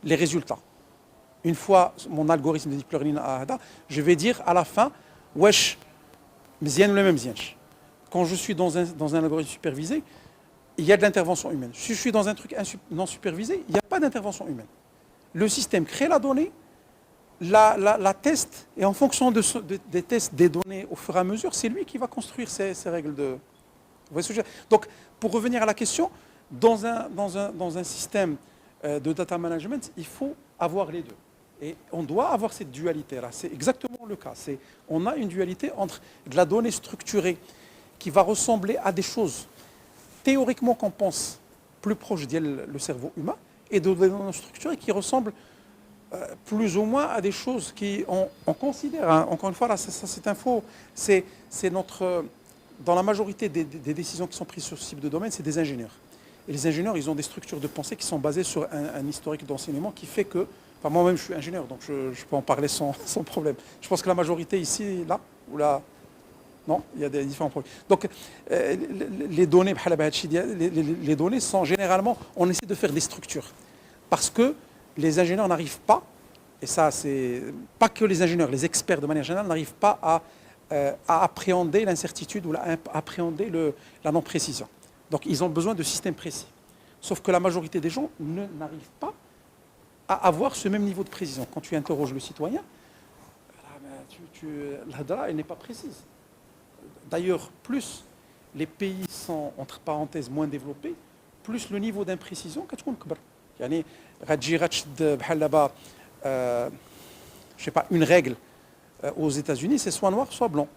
les résultats. Une fois mon algorithme de deep learning je vais dire à la fin, wesh, mzien ou le même mzien. Quand je suis dans un algorithme supervisé, il y a de l'intervention humaine. Si je suis dans un truc non supervisé, il n'y a pas d'intervention humaine. Le système crée la donnée, la teste, et en fonction des tests des données au fur et à mesure, c'est lui qui va construire ces règles de... Vous voyez ce que je veux dire ? Donc, pour revenir à la question, dans un système de data management, il faut avoir les deux. Et on doit avoir cette dualité-là. C'est exactement le cas. On a une dualité entre de la donnée structurée qui va ressembler à des choses théoriquement qu'on pense plus proches du cerveau humain, et de données structurées qui ressemblent plus ou moins à des choses on considère, hein, encore une fois, là, c'est un faux, c'est notre... Dans la majorité des décisions qui sont prises sur ce type de domaine, c'est des ingénieurs. Et les ingénieurs, ils ont des structures de pensée qui sont basées sur un historique d'enseignement qui fait que... Enfin, moi-même, je suis ingénieur, donc je peux en parler sans problème. Je pense que la majorité ici, là, ou là... Non, il y a des différents problèmes. Donc, les données sont généralement... On essaie de faire des structures. Parce que les ingénieurs n'arrivent pas, et ça, c'est pas que les ingénieurs, les experts de manière générale n'arrivent pas à appréhender l'incertitude ou à appréhender la non-précision. Donc ils ont besoin de systèmes précis. Sauf que la majorité des gens n'arrivent pas à avoir ce même niveau de précision. Quand tu interroges le citoyen, l'hadra, elle n'est pas précise. D'ailleurs, plus les pays sont, entre parenthèses, moins développés, plus le niveau d'imprécision كتكون كبر. يعني غتجي غتشد بحال دابا je sais pas une règle aux États-Unis c'est soit noir soit blanc.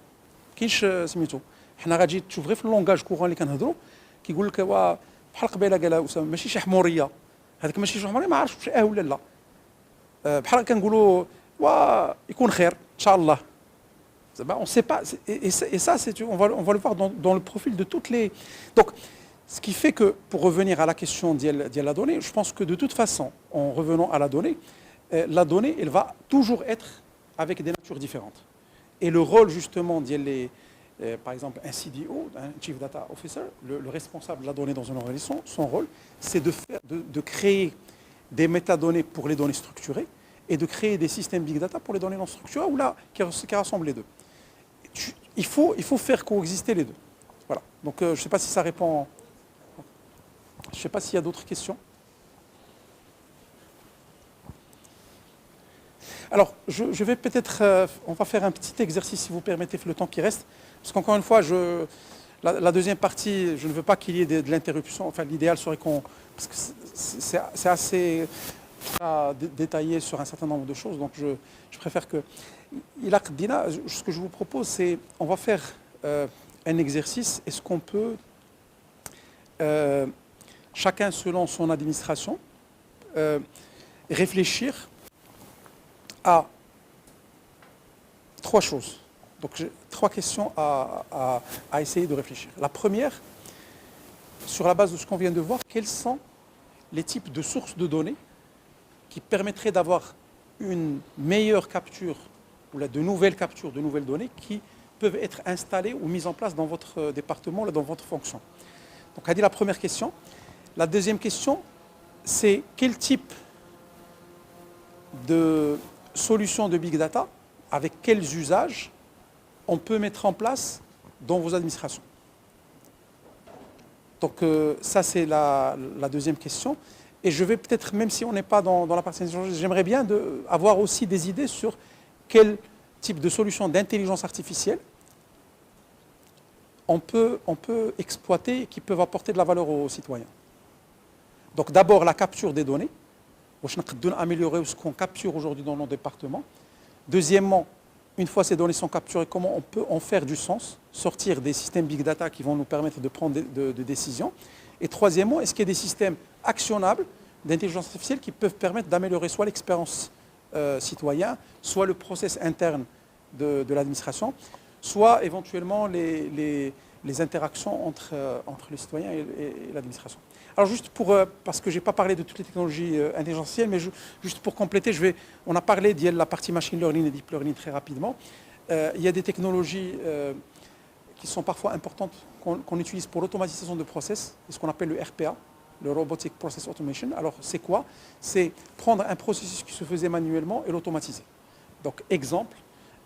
كاينش سميتو. حنا غتجي تشوف غير في اللونغاج كورون اللي كنهضروا كيقول لك بحال قبيله قالها اسامه ماشي شي حموريه. هذاك ماشي شي حموريه ما عرفتش واش ولا لا. بحال كنقولوا يكون خير ان شاء الله. On ne sait pas, et ça on va le voir dans le profil de toutes les... Donc, ce qui fait que, pour revenir à la question de la donnée, je pense que de toute façon, en revenant à la donnée, elle va toujours être avec des natures différentes. Et le rôle, justement, par exemple, un CDO, un Chief Data Officer, le responsable de la donnée dans une organisation, son rôle, c'est de créer des métadonnées pour les données structurées et de créer des systèmes Big Data pour les données non structurées, ou là, qui rassemblent les deux. Il faut faire coexister les deux. Voilà. Donc, je ne sais pas si ça répond. Je ne sais pas s'il y a d'autres questions. Alors, je vais peut-être... on va faire un petit exercice, si vous permettez, le temps qui reste. Parce qu'encore une fois, la deuxième partie, je ne veux pas qu'il y ait de l'interruption. Enfin, l'idéal serait qu'on... Parce que c'est assez détaillé sur un certain nombre de choses. Donc, je préfère que... Ce que je vous propose, c'est... On va faire un exercice. Est-ce qu'on peut... chacun selon son administration, réfléchir à trois choses. Donc j'ai trois questions à essayer de réfléchir. La première, sur la base de ce qu'on vient de voir, quels sont les types de sources de données qui permettraient d'avoir une meilleure capture ou de nouvelles captures de nouvelles données qui peuvent être installées ou mises en place dans votre département, dans votre fonction. Donc, on a dit la première question. La deuxième question, c'est quel type de solutions de Big Data, avec quels usages on peut mettre en place dans vos administrations. Donc, ça, c'est la deuxième question. Et je vais peut-être, même si on n'est pas dans la partie d'intelligence, j'aimerais bien avoir aussi des idées sur quel type de solutions d'intelligence artificielle on peut exploiter et qui peuvent apporter de la valeur aux citoyens. Donc d'abord la capture des données, améliorer ce qu'on capture aujourd'hui dans nos départements. Deuxièmement, une fois ces données sont capturées, comment on peut en faire du sens, sortir des systèmes Big Data qui vont nous permettre de prendre des décisions. Et troisièmement, est-ce qu'il y a des systèmes actionnables d'intelligence artificielle qui peuvent permettre d'améliorer soit l'expérience citoyen, soit le process interne de l'administration, soit éventuellement les interactions entre les citoyens et l'administration. Alors juste parce que je n'ai pas parlé de toutes les technologies intelligentielles, mais juste pour compléter, on a parlé de la partie machine learning et deep learning très rapidement. Il y a des technologies qui sont parfois importantes qu'on utilise pour l'automatisation de process, ce qu'on appelle le RPA, le Robotic Process Automation. Alors c'est quoi? C'est prendre un processus qui se faisait manuellement et l'automatiser. Donc exemple,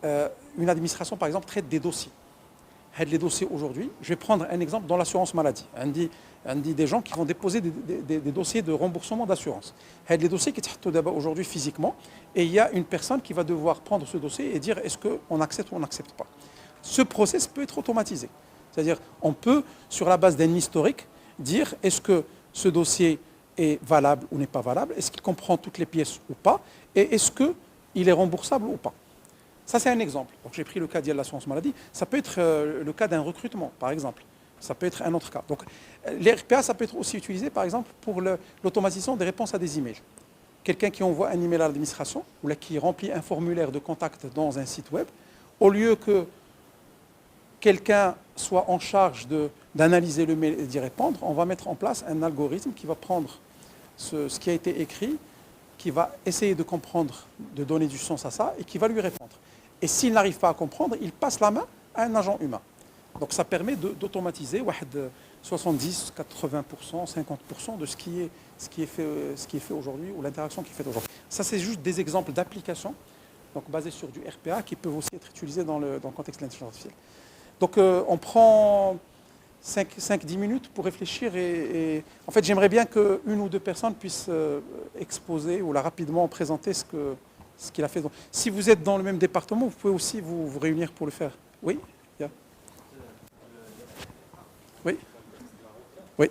une administration par exemple traite des dossiers. Les dossiers aujourd'hui, je vais prendre un exemple dans l'assurance maladie. On dit des gens qui vont déposer des dossiers de remboursement d'assurance. Les dossiers qui sont d'abord aujourd'hui physiquement, et il y a une personne qui va devoir prendre ce dossier et dire est-ce qu'on accepte ou on n'accepte pas. Ce process peut être automatisé. C'est-à-dire on peut, sur la base d'un historique, dire est-ce que ce dossier est valable ou n'est pas valable, est-ce qu'il comprend toutes les pièces ou pas, et est-ce qu'il est remboursable ou pas. Ça, c'est un exemple. Donc, j'ai pris le cas de l'assurance maladie. Ça peut être le cas d'un recrutement, par exemple. Ça peut être un autre cas. Donc, les RPA, ça peut être aussi utilisé, par exemple, pour l'automatisation des réponses à des emails. Quelqu'un qui envoie un email à l'administration ou là, qui remplit un formulaire de contact dans un site web, au lieu que quelqu'un soit en charge d'analyser le mail et d'y répondre, on va mettre en place un algorithme qui va prendre ce qui a été écrit, qui va essayer de comprendre, de donner du sens à ça et qui va lui répondre. Et s'il n'arrive pas à comprendre, il passe la main à un agent humain. Donc ça permet d'automatiser 70, 80%, 50% de ce qui est fait aujourd'hui ou l'interaction qui est faite aujourd'hui. Ça, c'est juste des exemples d'applications donc basées sur du RPA qui peuvent aussi être utilisées dans le contexte de l'intelligence artificielle. Donc on prend 5-10 minutes pour réfléchir et en fait j'aimerais bien qu'une ou deux personnes puissent exposer ou là rapidement présenter ce qu'il a fait. Donc, si vous êtes dans le même département, vous pouvez aussi vous réunir pour le faire. Oui, Oui. Oui.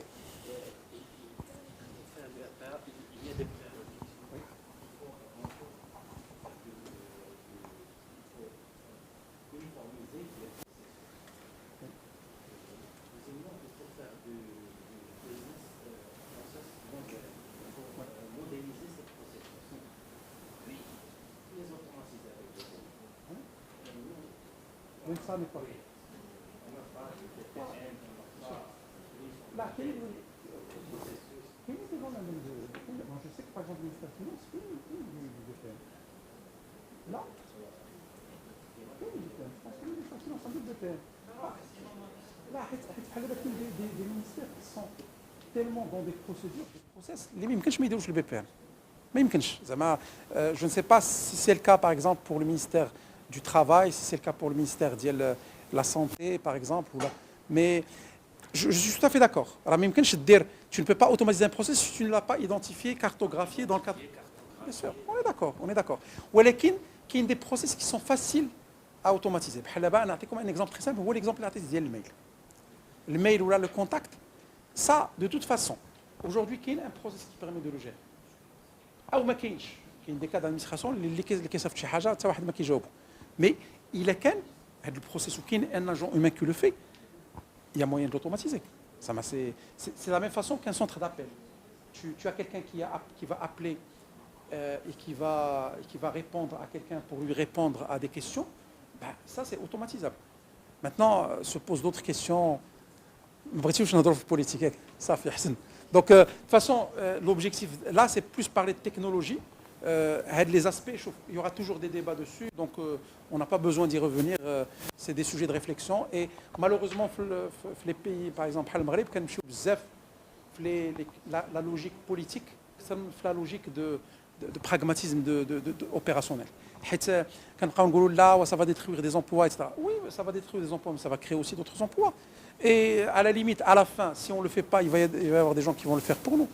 Je sais que par exemple, le ministère des Finances, du BPM. Là, Là, des ministères qui sont tellement dans des procédures, des process, les mêmes que je m'y le BPM. Même je ne sais pas si c'est le cas par exemple pour le ministère du Travail, si c'est le cas pour le ministère de la Santé par exemple, mais je suis tout à fait d'accord. Alors, même tu ne peux pas automatiser un processus si tu ne l'as pas identifié, cartographié dans le cadre. Bien sûr, on est d'accord. Ou qu'il y a des processus qui sont faciles à automatiser. Je vais vous donner un exemple très simple, l'exemple de le mail. Le mail ou là, le contact, ça, de toute façon, aujourd'hui, il y a un processus qui permet de le gérer. Ou ما كاينش كاين دي كاد ادمينستراسيون اللي كيصيفط شي حاجه حتى واحد ما كيجاوبو مي الا كان هذا البروسيس وكاين ان اجون هيومان كي لو في il y a moyen de l'automatiser. C'est la même façon qu'un centre d'appel. Tu as quelqu'un qui va appeler et qui va répondre à quelqu'un pour lui répondre à des questions. Ben, ça, c'est automatisable. Maintenant, se posent d'autres questions. Politique. Ça fait donc, de toute façon, l'objectif, là, c'est plus parler de technologie. Les aspects, il y aura toujours des débats dessus. Donc, on n'a pas besoin d'y revenir. C'est des sujets de réflexion. Et malheureusement, les pays, par exemple, le Maghreb, la logique politique, la logique de pragmatisme opérationnel. Là, ça va détruire des emplois, etc. Oui, ça va détruire des emplois, mais ça va créer aussi d'autres emplois. Et à la limite, à la fin, si on ne le fait pas, il va y avoir des gens qui vont le faire pour nous.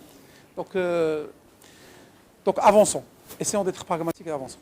Donc avançons. Essayons d'être pragmatiques et avançons.